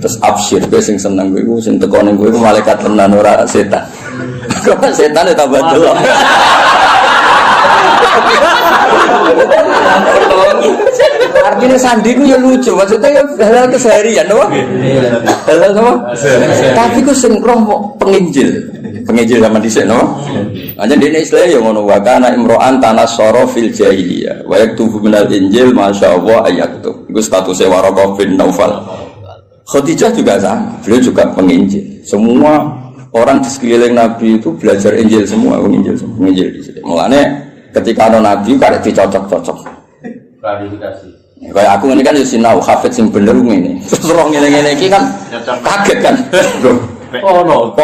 Terus absyir kowe sing seneng kowe sing teko ning kowe malaikat tenan ora setan. Kok setan ya tambah delok. Artinya sandi ku ya lucu, maksudnya ya halal keseharian, apa? Halal apa? Tapi ku sing roh penginjil zaman dhisik, no? Hanya dene Islam ya ngono wa kana imro'an tanassara fil jahiliyah wa yaktubu minal injil masyaallah ayaktub. Iku statusnya Waraqah bin Naufal. Khadijah juga sama, beliau juga penginjil. Semua orang di sekeliling Nabi itu belajar Injil semua, penginjil di sini. Mulane ketika ada Nabi karek dicocok-cocok. Klarifikasi. Kayak aku ini kan ya sinau hafid sing bener ngene. Terus roh ngene-ngene iki kan kaget kan. Oh no.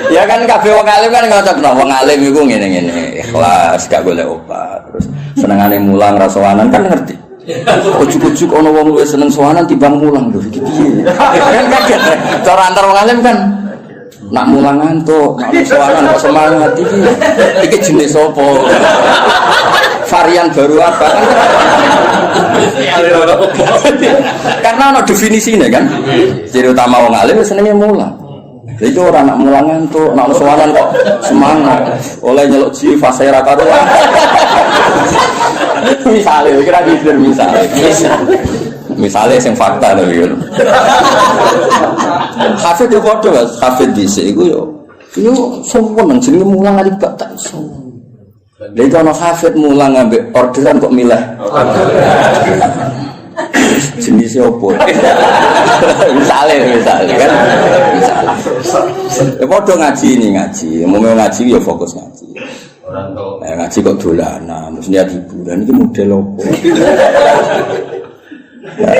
Ya kan kabeh wong alim kan ngocokno. Wong alim iku ngene-ngene, ikhlas, gak golek obat. Terus senengane mulang ra sowanan kan ngerti. Ujuk-ujuk ana wong luwih seneng sowanan timbang mulang lho iki piye. Kan kaget. Cara antar wong alim kan nak mulang ngantuk, nak sowanan kok semangat iki. Iki jenis apa? Varian baru apa? Karena ada definisinya kan. Ciri utama wong alim senenge mulang. Jadi orang nak mulang ngantuk, nak sowanan kok semangat. Oleh nyeluk ji fase ra karo. Misalnya, kira gitu misalnya yang fakta tapi kan. Hafid itu kode mas, hafid dhisik iku yo sombong nang jenenge mulang ali gak tak iso. Lha iki ana hafid mulang ambek orderan kok milah. Jenisnya opo? Misalnya kan. Ya padha ngaji ini ngaji. Mau ngaji ya fokus ngaji. Orang tuh Ngaji kok dolanan, terus niat hiburan itu model opo?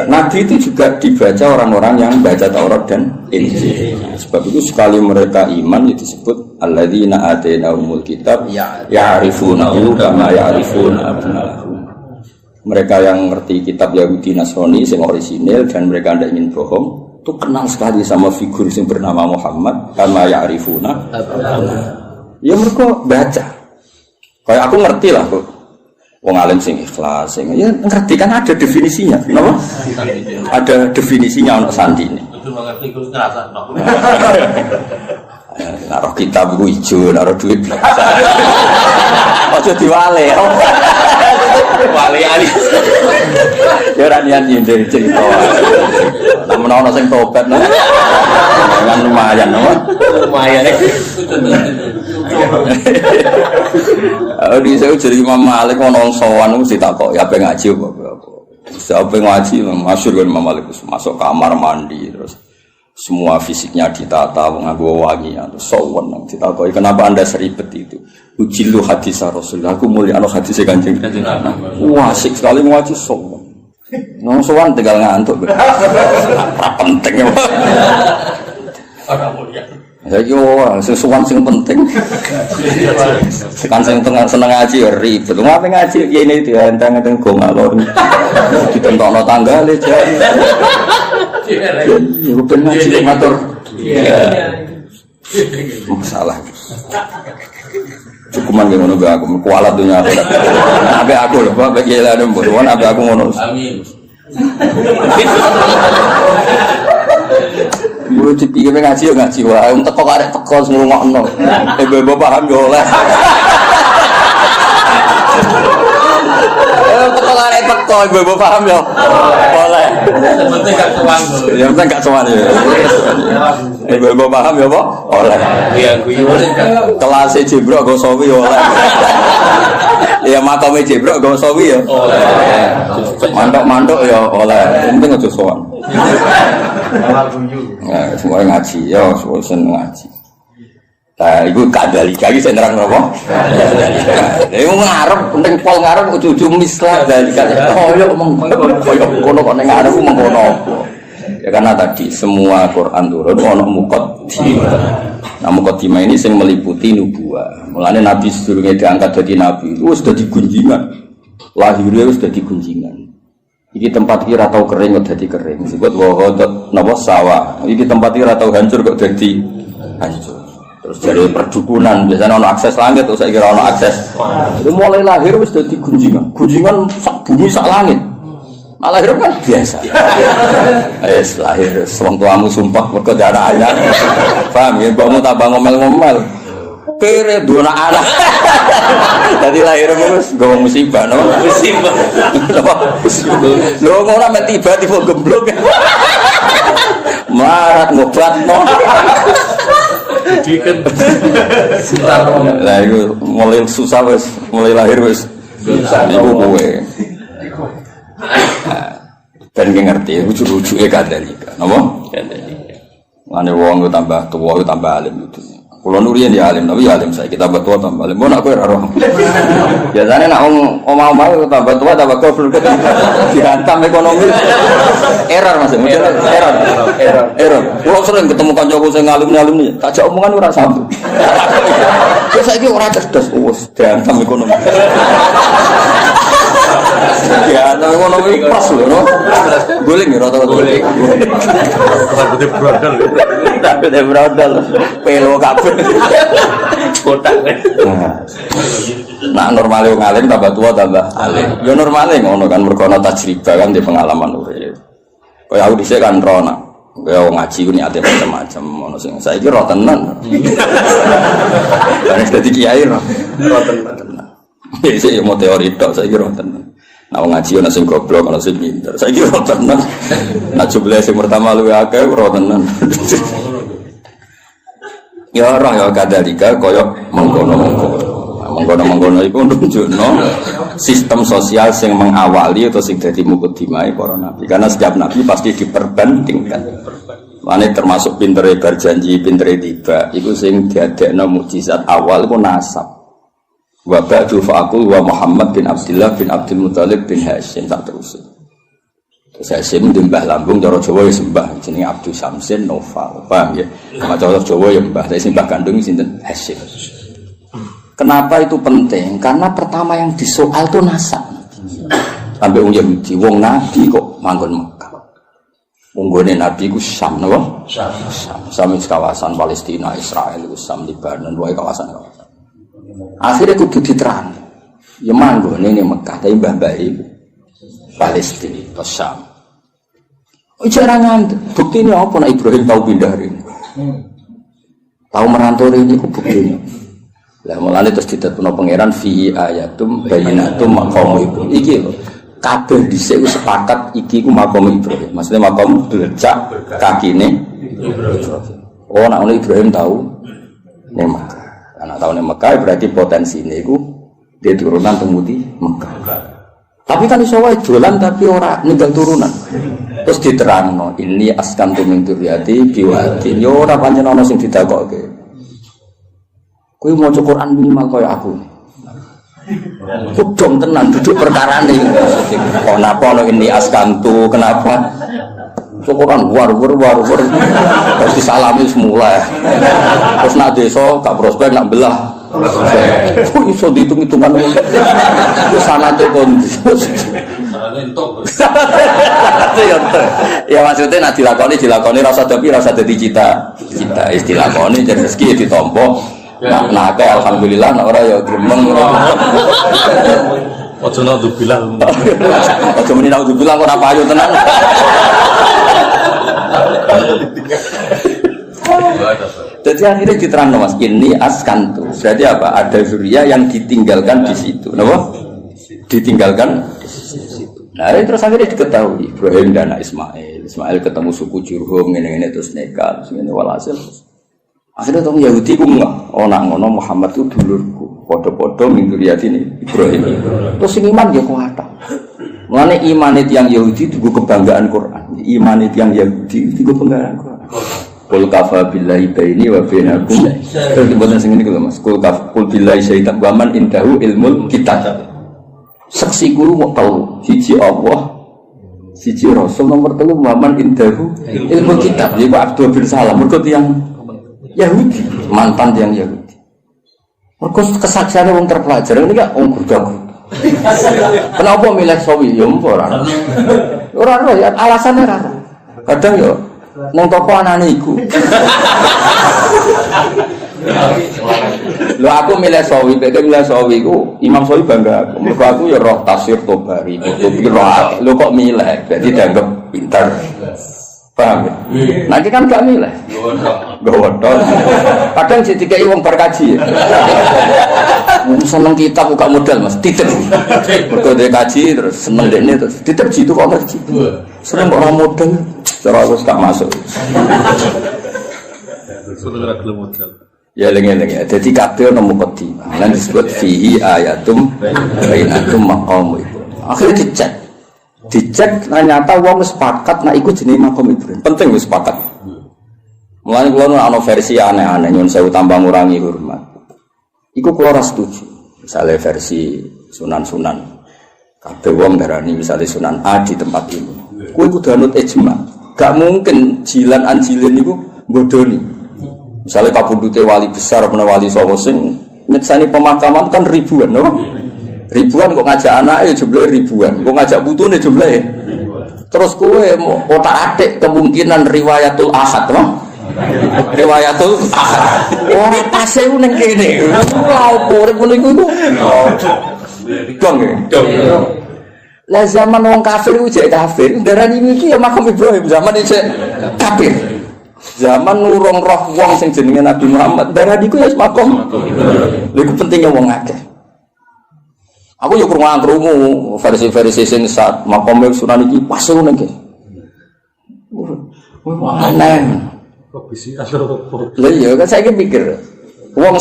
Nabi itu juga dibaca orang-orang yang baca Taurat dan Injil. Sebab itu sekali mereka iman itu disebut alladzina atainahumul kitab ya'rifunahu kama ya'rifuna abna'ahum. Mereka yang ngerti kitab Yahudi Nasrani yang orisinil dan mereka tidak ingin bohong, itu kenal sekali sama figur yang bernama Muhammad kama ya'rifuna abna'ahum. Ya mereka baca. Kayak aku ngerti lah kok. Wong alim sing ikhlas, sing ya ngerti kan ada definisinya, kenapa? Ada definisinya untuk sandi ini. itu mengerti terus ngerasa no. Naruh kitab itu hijau, naruh duit biasa. Ojo diwale. Wali ali. Ya ora niat nyindir cerita. Namun ana sing tobat kan lumayan, no? Lumayan. Di saya jadi Imam Malik ono sowan mesti takok ya ape ngaji apa. Siapa ngaji masyhur kan Imam Malik masuk kamar mandi terus semua fisiknya ditata nganggo wangi terus sowan nang ditakoki kenapa Anda seribet itu. Ujilu hadis Rasulullah aku mulia ano hadis Kanjeng Nabi. Wah asik sekali ngaji sowan. Nang sowan tinggal ngantuk. Ora penting. Ora mulia. Ya yo sesuatu yang penting. Kan sing seneng ngaji ya ribet. Ngapain ngaji ini dianteng-anteng go ngalor. Ditentokno tanggale jan. Ya ben ngaji ngatur. Masalah. Cukuman ngono be aku kualat dunya aku. Abe aku lho, Pak iki lha mbok abe aku ngono. Amin. Lu dipikir ngaji ya ngaji wae, teko karek teko ngrungokno. Ibu paham yo oleh. Teko karek teko ibu paham yo. Oleh. Penting gak tuang. Ya penting gak sowan ya. Ibu paham yo apa? Oleh. Iya guyon. Kelas Jibril go sawi oleh. Ya makame Jibril go sawi yo. Oleh. Mantuk-mantuk yo oleh. Penting aja sowan. Nah, semua ngaji, ya, semua seneng ngaji. Nah, itu kadalika lagi saya nerang apa? Itu ngarep, penting pol ngarep, ujung-ujung mislah dalika. Oh, ya, kono kok ngarep, mengkono. Ya karena tadi semua Quran turun, ono muqaddimah. Nah, muqaddimah ini yang meliputi nubuwah. Mulanya Nabi sebelumnya diangkat jadi Nabi, itu sudah digunjingan. Lahirnya sudah digunjingan. Iki tempat kira tahu kering kok jadi kering. Sebut wahodot napa sawah. Iki tempat kira tahu hancur kok jadi hancur. Terus jadi perdukunan, biasanya ono akses langit, terus saya kira ono akses. Itu mulai lahir wis dadi gunjingan. Gunjingan sak bumi sak langit. Nah, lahir kan biasa. Lahir wong tuamu sumpah mergo darah anyar. Paham ya, mbokmu tambah ngomel-ngomel. Kere dua anak. Tadi lahir wis nggawa musibah, no? Musibah. Lho ora men tiba-tiba gemblok. Marat ngobatno. Diken. Lah iku mulai susah wis, mulai lahir wis. Iku kowe. Ben ngerti ujug-ujuge kadalika. Napa? Kadalika. Mane wong tambah tuwa tambah alim itu. Kulo nurian ya alim, tapi ya alim saya kita tambah tua tambah alim. Mau nak kowe ora roh. Biasane nak omah-omah tambah tua tambah goblok dihantam ekonomi. Error Mas, error. Kulo sering ketemu kancaku sing alim-alim nih, tak jak omongan ora sambung. Terus saiki ora cerdas, wis dihantam ekonomi. Ya, tapi ekonomi pas lho, no. Guling ya rata-rata. Guling. Rambutnya brodol. Rambutnya brodol. Pelo kabeh. Kotak. Nah, normale wong alim tambah tua tambah alim. Ya normale ngono kan mergo ana tajribah kan di pengalaman urip. Kaya aku dhisik kan rono. Kaya wong ngaji ku niate macam-macam ngono sing saiki ro tenan. Kan dadi kiai ro tenan. Iki mau teori tok saiki ro tenan. Nah ngaji ana sing goblok ana sing pinter. Saiki ro tenan. Nah jumlah sing pertama luwih akeh ro tenan. Ya ora ya kadalika kaya mengkono-mengkono iku nunjukno sistem sosial sing mengawali atau sing dadi mukadimah para nabi. Karena setiap nabi pasti diperbandingkan. Mane termasuk pintere berjanji, pintere tiba, iku sing diadekno mukjizat awal iku nasab. Wa ba'du fa'aqul wa Muhammad bin Abdullah bin Abdul Muthalib bin Hashim tak terus. Terus Hashim mbah lambung cara Jawa ya sembah jenenge Abdul Syamsin Noval. Paham ya? Sama cara Jawa ya mbah, tapi sembah kandung sinten Hashim. Kenapa itu penting? Karena pertama yang disoal itu nasab. Sampai wong Yahudi, wong Nabi kok manggon Mekah. Unggone Nabi ku Syam napa? Syam kawasan Palestina, Israel, Syam, Lebanon, wae kawasan-kawasan. Akhirnya kudu diterang. Ya manggone ning Mekah tapi mbah-mbah iku Palestina, Syam. Jangan buktinya apa nak Ibrahim tahu pindah hari ini? Tahu merantau ini ku buktinya. Lah mulane terus ditetuno pangeran fi ayatum bayyinatum maqam Ibrahim. Iki lho. Kabeh dhisik wis sepakat iki ku maqam Ibrahim. Maksudnya maqam derajat kakine Ibrahim. Oh nak ngono Ibrahim tahu ning Mekah. Karena tahu ning Mekah berarti potensine iku dia turunan temudi Mekah. Tapi kan iso wae dolan tapi ora ninggal turunan. Terus diterangno, ini askantu min dzurriyyati biwadi. Yo ora pancen ana sing didakokke. Kowe maca Quran minimal kaya aku. Kudung tenan duduk perkarane. Kenapa ini askantu? Kenapa? Quran war. Terus disalami semula. Terus nak desa gak prospek nak belah. Kok iso dihitung-hitungan itu sanate kondisi. Ya maksudnya nak dilakoni rasa tapi rasa dadi cita istilah koni jadi rezeki ditompo. Nah kayak alhamdulillah nak ora ya gremeng. Ojo naudzubillah. Ojo muni naudzubillah ora payu tenan. Jadi akhirnya diterangkan mas, ini askantu. Berarti apa? Ada zuriya yang ditinggalkan di situ. Kenapa? Ditinggalkan di situ. Nah, terus akhirnya diketahui Ibrahim dan Ismail. Ismail ketemu suku Jurhum, ini terus nekat, terus ini walhasil. Akhirnya tahu Yahudi ku enggak. Oh nak ngono Muhammad itu dulurku. Podo-podo min dzurriyyati Ibrahim. Terus iman dia kuat. Mulane iman yang Yahudi itu kebanggaan Quran. Iman yang Yahudi itu kebanggaan Quran. Qul kafa billahi baini wa bainakum. Terus dibuatkan sing ngene lho Mas. Qul billahi syaitan wa man indahu ilmul kitab. Saksi guru mau tahu siji Allah, siji Rasul, nomor 3 wa man indahu ilmul kitab. Iku Abdul bin Salam mergo tiyang Yahudi, mantan tiyang Yahudi. Mergo kesaksiane wong terpelajar ini gak wong gurdah. Kenapa milih sawi? Ya ora. Ora ya alasannya ora. Kadang yo nang toko anane iku. Lho aku milih Sawi, beda milih Sawi ku Imam Sawi bangga aku. Mergo aku ya roh tafsir Tobari, Qurtubi roh. Lho kok milih? Berarti dianggap pintar. Paham ya? Nanti kan gak milih. Gawodol. Kadang sih dikai wong berkaji. Seneng kitab buka modal Mas, titip. Mergo dia kaji terus seneng dekne terus titip jitu kok ngaji. Seneng kok ora modal. Cara aku gak masuk. Sudah gelem modal. Ya lengi-lengi. Jadi kabeh ono mukadimah. Lan disebut fihi ayatum bainatum maqam itu. Akhirnya dicek ternyata wong sepakat nek iku jenenge makom Ibrahim. Penting wis sepakat. Mulane kula ana versi aneh-aneh nyun sewu tambah ngurangi hormat. Iku kula ora setuju. Misale versi sunan-sunan. Kabeh wong darani misale Sunan A di tempat ini. Kuwi kudu anut ijma. Gak mungkin jilan anjilin niku bodoni. Misale kabudute wali besar apa wali sapa sing nyeksani pemakaman kan ribuan, no? Ribuan kok ngajak anake jumlahe ribuan, kok ngajak putune jumlahe. Terus kowe otak-atik kemungkinan riwayatul ahad, no? Riwayatul ahad. Ora pase ning kene. Ora opo urip ngene iku. Dong. Lah zaman wong kafir ku jek kafir, darani iki ya makam Ibrahim zaman iki kafir. Zaman nurung roh wong sing jenenge Nabi Muhammad, darani ku ya makam. Lha iku pentingnya wong akeh. Aku yo krungu versi-versi sing sak makam Sunan iki pas ngono iki. Aneh. Kok bisa atau Lah iya kan saya pikir wong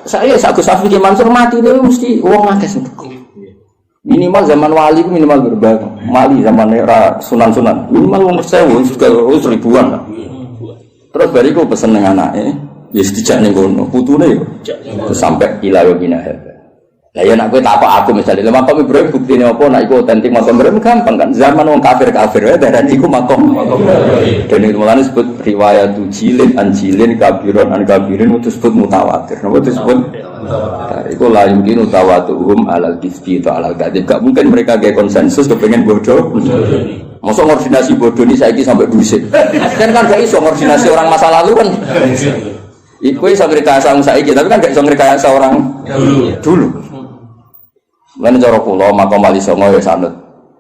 saya Gus Safi ki Mansur mati niku mesti wong akeh sing minimal zaman wali ku minimal berbang wali zaman era sunan-sunan minimal wong 1000 juga ribuan lah. Terus bariku pesen nang anake ya dijak ning kono putune yo sampai ila wabina hada. Lah ya nek kowe takok aku misalnya lha makam Ibrahim buktine apa nek iku otentik makam Ibrahim gampang kan zaman wong kafir-kafir wae dan iku makam dan itu mulane disebut riwayat jilin anjilin kabiron an kabirin itu disebut mutawatir. Napa disebut mutawatir? Iku la yumkin tawatuhum alal kisbi atau alal kadzib. Gak mungkin mereka gawe konsensus kepengin bodoh. Mosok koordinasi bodoh ini saiki sampai busik. Kan gak iso koordinasi orang masa lalu kan. Iku iso ngrekayasa saiki tapi kan gak iso ngrekayasa orang dulu. Lan cara kula makam wali songo ya sanut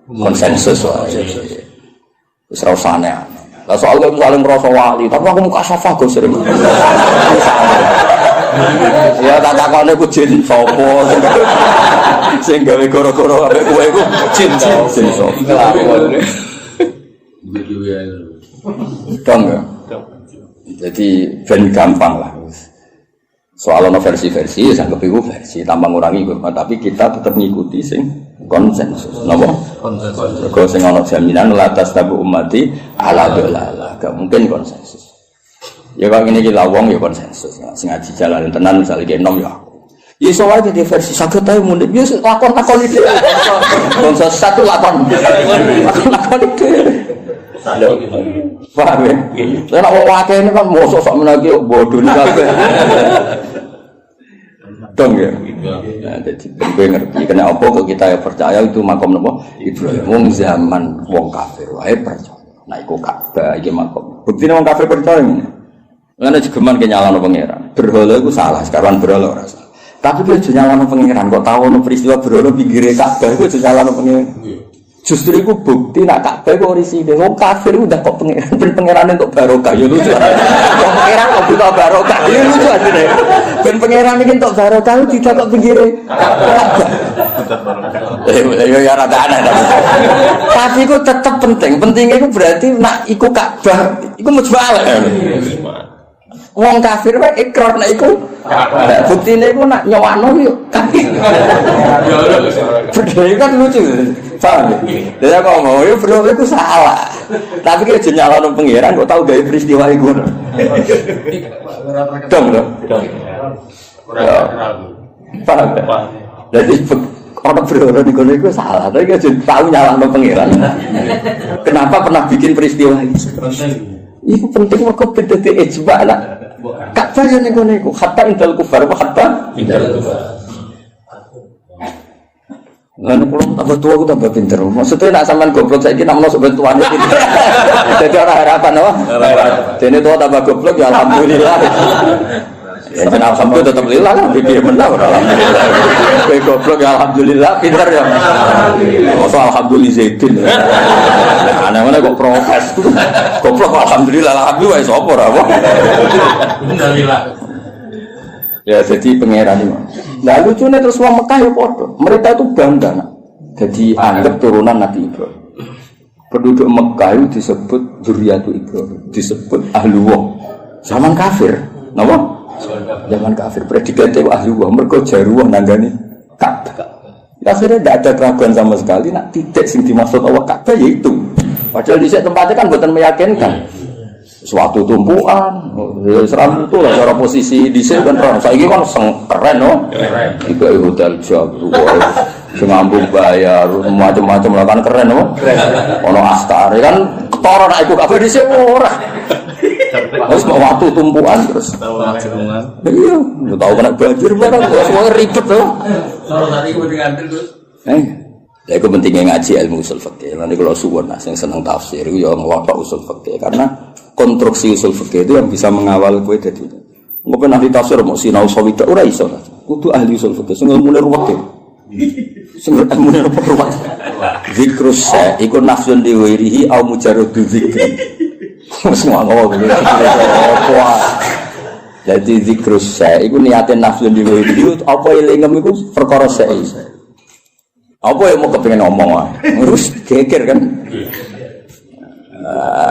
konsensus wae. Wis ora usane. Lah soal kowe saling ngrasa wali, tapi aku muka safah go sering. Ya tak takone ku jin sapa. Sing gawe goro-goro ambek kowe iku jin sapa. Kelakon. Begitu ya. Dong ya. Jadi ben gampang lah. Soal ono versi-versi, ya anggap itu versi tambah ngurangi kurma, tapi kita tetap ngikuti sing konsensus. Napa? Konsensus. Kalau sing ono jaminan latas tabu ummati ala dolala, gak mungkin konsensus. Ya kalau ini kita wong ya konsensus. Sing ngaji jalan tenan misalnya kayak nom ya aku. Ya soalnya jadi versi saged ae mundhik. Ya lakon iki. Konsensus satu lakon. Lakon iki. Paham ya? Lah nek wong akeh ini kan mosok sak menaki bodho kabeh. Dong ya. Nah, jadi gue ngerti kena apa kok kita ya percaya itu makam napa Ibrahim wong zaman wong kafir wae percaya. Nah iku Ka'bah iki makam. Buktine wong kafir percaya ngene. Lan jegeman ke nyalano pangeran. Berhala iku salah, sekarang berhala ora salah. Tapi dia nyalano pangeran kok tahu ono peristiwa berhala pinggire Ka'bah iku nyalano pangeran. Justru itu bukti nak Ka'bah kok risine wong kafir udah kok pangeran ben pangeran entuk barokah ya lucu. Wong pangeran kok buta barokah ya lucu asline. Ben pangeran iki entuk barokah tidak kok pinggire Ka'bah. Ya rada aneh. Tapi iku tetep penting. Pentingnya iku berarti nak iku Ka'bah iku mujmal. Wong kafir wae ikrar nek iku buktine iku nak nyowano yo kafir. Bedane kan lucu. Paham ya? Dia ngomong, ya bro itu salah. Tapi dia nyalano pangeran kok tahu gawe peristiwa iku. Dong. Paham ya? Jadi orang berorang di kono itu salah. Tapi dia tahu nyalano pangeran. Kenapa pernah bikin peristiwa ini? Itu penting kok beda di ijma lah. Ka'bah yang ning kono iku hatta indal kufar apa hatta indal kufar. Lalu kalau tambah tua aku tambah pinter. Maksudnya nak sampean goblok saiki namanya sok tuane iki. Dadi ora harapan apa? Dene tua tambah goblok ya alhamdulillah. Ya jeneng alhamdulillah tetep lillah kan piye menah ora alhamdulillah. Kowe goblok ya alhamdulillah pinter ya. Masa alhamdulillah Zaidin. Nah, ana kok protes. Goblok alhamdulillah wis apa ora apa. Alhamdulillah. Ya jadi pangeran itu. Nah lucunya terus wong Mekah ya padha. Mereka itu bangga nak. Jadi anggap turunan Nabi Ibrahim. Penduduk Mekah itu disebut dzurriyyatu Ibrahim, disebut ahlullah. Zaman kafir, napa? Zaman kafir predikate ahlullah, mergo jaruah nanggani Ka'bah. Akhirnya tidak ada keraguan sama sekali, nak titik sing dimaksud Allah Ka'bah yaitu. Padahal di tempatnya kan bukan meyakinkan. Suatu tumpuan, seram itu lah cara posisi di sini kan. Saya ini kan keren, no? Tiga hotel jago, ngambung bayar, macam-macam lah kan keren, no? Ono astari kan ketara nak ikut kafe di sini murah. Terus mau waktu tumpuan terus. Iya, tahu kena banjir barang, semua ribet tuh. Kalau tadi gue diantar terus. Ya itu pentingnya ngaji ilmu usul fikih. Nanti kalau suwon nah, yang senang tafsir itu ya ngelokok usul fikih karena konstruksi usul fikih itu yang bisa mengawal kue jadi. Ngopen ahli tafsir mau sinau sawidak ora iso. Kudu ahli usul fikih sing ilmune ruwet. Sing ilmune ruwet. Zikrus sa iku nafsun diwirihi au mujarradu zikri. Semua ngomong jadi zikrus sa iku niate nafsun diwirihi apa ilingem iku perkara sae. Apa yang mau kepengen ngomong terus geger kan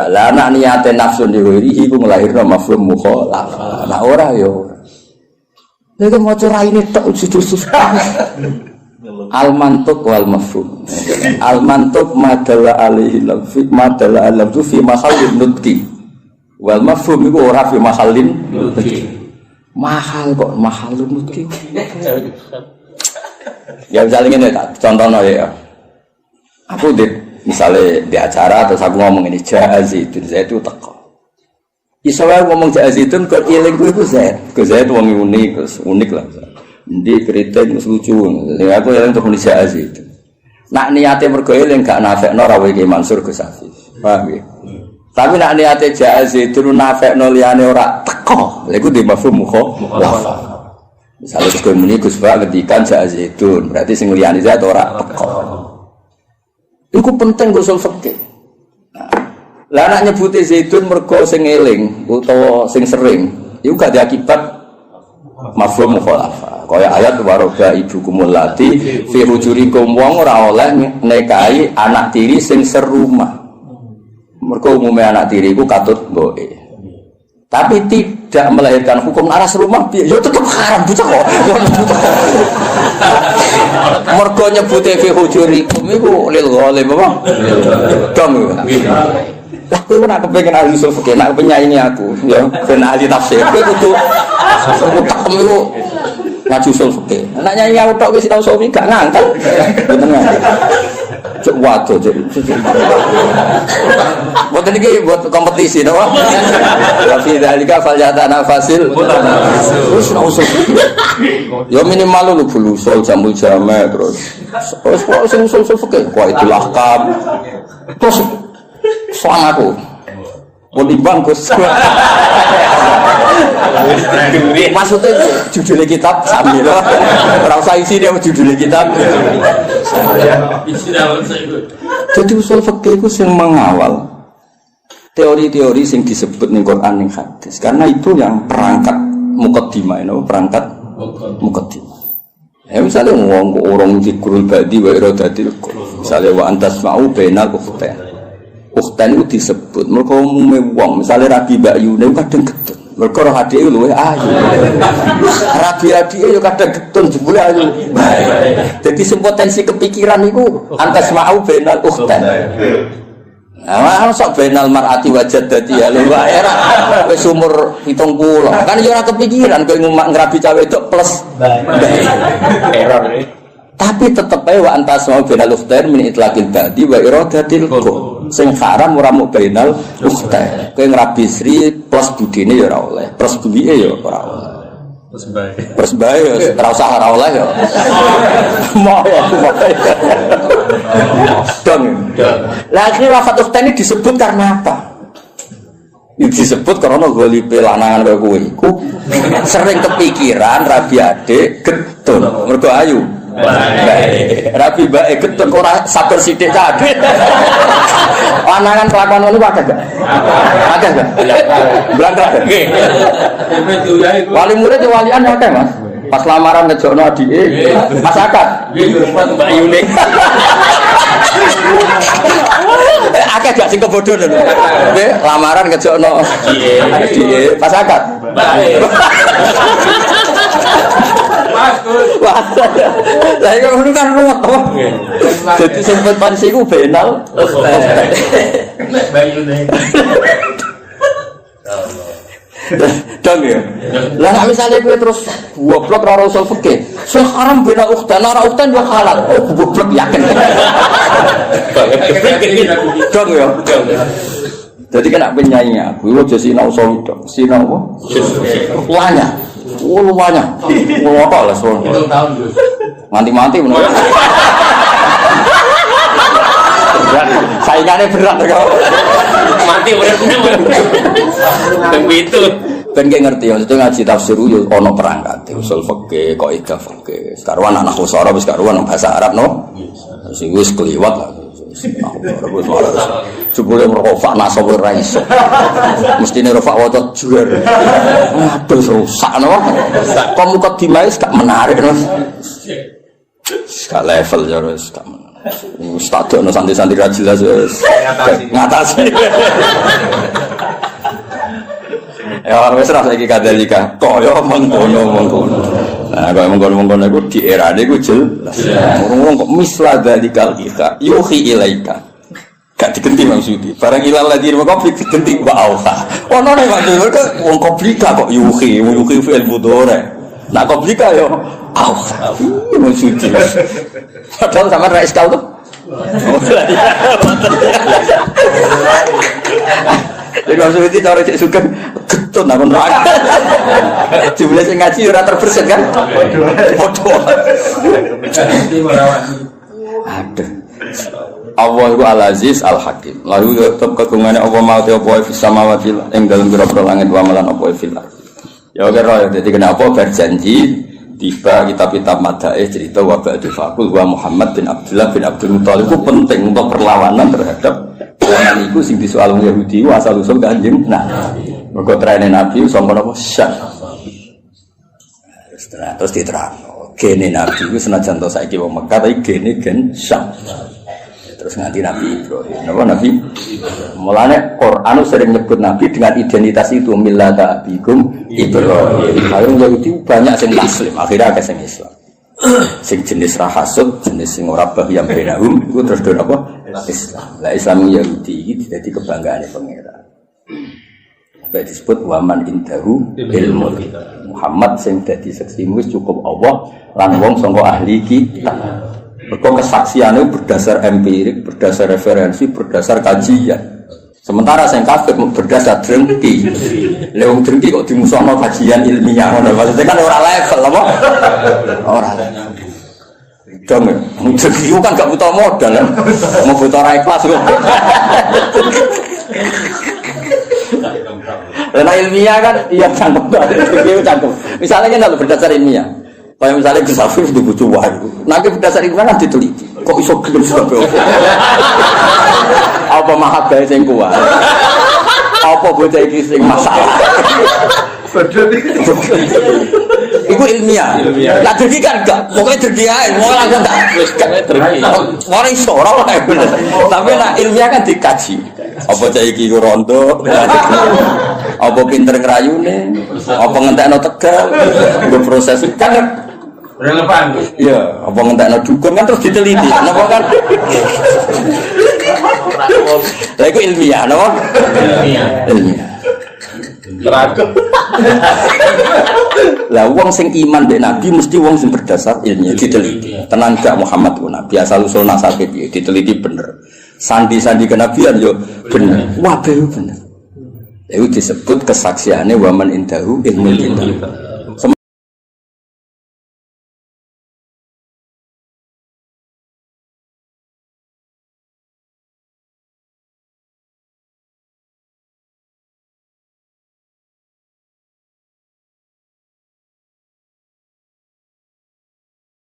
lah anak niate nafsu diwiri iku nglahirno mafhum mukhalafah nah ora yo nek maca raine tok jujus al mantuq wal mafhum al mantuq madalla alaihi lafzi madalla alafzu fi mahallin nutqi wal mafhum iku ora fi mahallin nutqi mahal kok mahallun nutqi. Ya misalnya ini contohnya ya, aku misalnya di acara terus aku ngomong ini Zaidun, saya itu teko. Isowah ngomong Zaidun kok ilingku itu Zaid itu orang unik lah. Di kritik lucu, jadi aku yang untuk menulis Zaidun. Nak niatnya bergoyang gak nafek no rawi ke Mansur ke Safi, paham ya? Tapi nak niatnya Zaidun nafek no liane ora teko, lalu di mafhum mukhalafah. Misalnya Gus Muni Gus Ba ngendikan Zaidun, berarti sing liyane Zaid ora teko. Iku penting usul fikih. Lah nek nyebuti Zaidun mergo sing eling utawa sing sering, iku gak diakibat mafhum mukhalafah. Kaya ayat waroga ibukumul lati fi hujurikum wong ora oleh nikahi anak tiri sing serumah. Mergo umume anak tiri iku katut mboke. Tapi tidak melahirkan hukum aras rumah ya tetap haram bocah kok. Mergo nyebute fi hujurikum iku lil ghalib apa? Dong. Lah kowe ora kepengin ahli usul fikih, nak penyanyi aku ya ben ahli tafsir. Kowe kudu takem iku ngaji usul fikih. Nek nyanyi aku tok wis tau sofi gak ngangkat. Bener nggak? Cuk waduh cuk. Boten iki buat kompetisi to. Wa fi dzalika falyatana fasil. Terus usul. Ya minimal lu bulu usul jamul jame terus. Terus kok sing usul fikih kok itulah kam. Terus soal aku. Mau dibangkus. Maksudnya judulnya kitab sambil ora usah isi dia judulnya kitab. Jadi usul fikih itu yang mengawal teori-teori yang disebut ning Quran ning hadis. Karena itu yang perangkat muqaddimah, perangkat muqaddimah. Ya misalnya wong orang zikrul badi wa iradatil qul. Misalnya wa antasma'u bainal ukhtain. Ukhtain itu disebut mereka umumnya wong misalnya Rabi Mbak Yune kadang getun mereka roh hadiah itu luwe ayu Rabi-rabi itu kadang getun jebule ayu jadi sempotensi kepikiran itu antas ma'u benal ukhtain nah sok benal mar'ati wajad dadi ya luwe era wis umur 70 kan ya ora kepikiran kowe ngrabi cawe itu plus error tapi tetep ae wa antas ma'u benal ukhtain min itlaqil badi wa iradatil qul sing haram ora mung bainal ukhtain. Kowe ngrabi Sri plus budine ya ora oleh, plus duwike ya ora oleh. Plus bae ora usah ora oleh ya. Mau ya. Dong. Lah akhirnya lafaz ukhtain ini disebut karena apa? disebut karena golipe lanangan kaya kowe iku sering kepikiran rabi adik getun mergo ayu. Rabi bae getun ora sabar sithik kabeh. Lanangan kelakuan ngono akeh gak? Akeh gak? Blangkrak. Wali murid walian akeh Mas. Pas lamaran ngejokno adike, pas akad. Mbak Yune. Akeh gak sing kebodoh lho. Nggih, lamaran ngejokno adike, pas akad. Wah. Lah iki ngono kan ruwet to. Dadi sempet pansi ku benal. Mbak Yune. Dong ya. Lah nek misale kowe terus goblok ora usul fikih. Sing haram bena ukhtan ora ukhtan yo halal. Goblok yakin. Dong ya. Jadi kena penyanyi aku aja sinau sono. Sinau apa? Luanya. Luanya. Ngono lah sono. 7 tahun, Gus. Mati-mati menurut. Saingannya berat kok. Mati bener-bener. Begitu. Ben gak ngerti maksudnya ngaji tafsir yo ana perangkat usul fikih, kaidah fikih. Karuan anak usara wis karuan bahasa Arab no. Sing wis kliwat lah. Jebule merofak nasab ora iso. Mestine rofak waca juar. Aduh rusak no. Kok mukadimah gak menarik no. Gak level ya wis gak menarik. Stadiono santai-santai ra jelas wis. Ngatasi. Ya wis ra saiki kadalika. Kaya mengkono-mengkono. Nah, kaya mengkono-mengkono iku di erane iku jelas. Ngomong kok misla dalikal kita yuhi ilaika. Gak digenti maksudi. Barang ilal ladhi wa qabli digenti wa auha. Ono nek maksud wong komplika kok yuhi fi'il mudhari. Nah komplika yo auha. Maksudi. Padahal sama ra iskal tuh. Jadi maksud itu cara cek suka getun aku neraka. Jumlah sing ngaji ora terbersit kan? Bodoh. Aduh. Allah itu Al-Aziz Al-Hakim. Lalu tetap kegungane Allah mau te apa fis samawati ing dalem pira-pira langit wa malan apa fil ardh. Ya kira dadi kenapa berjanji tiba kitab-kitab madaih cerita wa ba'du faqul wa Muhammad bin Abdullah bin Abdul Muthalib itu penting untuk perlawanan terhadap orang itu sing disoal wong Yahudi asal usul Kanjeng Nabi. Mergo trene Nabi sangka napa syah. Terus diterangno, gene Nabi iku senajan to saiki wong Mekah tapi gene gen syah. Terus nganti Nabi Ibrahim. Napa Nabi? Mulane Quran sering nyebut Nabi dengan identitas itu millata abikum Ibrahim. Kalau Yahudi banyak sing taslim, akhirnya akeh sing Islam. Sing jenis rahasud, jenis sing ora bahyam benahum, iku terus do apa? Islam. Lah Islam Yahudi iki dadi kebanggaane pangeran. Sampai disebut waman indahu ilmu. Muhammad sing dadi saksi wis cukup Allah lan wong sangka ahli kitab. Mereka kesaksiannya berdasar empirik, berdasar referensi, berdasar kajian. Sementara yang kafir berdasar drengki. Leung drengki kok dimusuhkan kajian ilmiah. Maksudnya kan orang level, apa? Orang level. Dong, drengki itu kan gak butuh modal. Mau butuh orang ikhlas. Karena ilmiah kan, iya cangkem. Drengki itu cangkem. Misalnya kan kalau berdasar ilmiah. Kayak misalnya Gus Afif itu butuh wae. Nanti berdasar ilmu kan diteliti. Kok iso gelem sebab apa mahabbah sing kuat? Apa bocah iki sing masalah? Iku ilmiah. Lah dadi kan enggak, pokoke dadi ae, wong langsung tak wis gak dadi. Ora iso ora wae. Tapi nek ilmiah kan dikaji. Apa cah iki iku rondo? Apa pinter ngrayune? Apa ngentekno tegal? Nggo proses kan relevan. Iya, apa ngentekno dukun kan terus diteliti. Napa kan? Lah iku ilmiah, napa? Ilmiah. Teragam. Lah wong sing iman mbek Nabi mesti wong sing berdasar ilmiah diteliti. Tenan gak Muhammad ku Nabi asal usul nasabe piye diteliti bener. Sandi-sandi kenabian yo bener. Wah, bener. Itu disebut kesaksiannya waman indahu ilmu kita.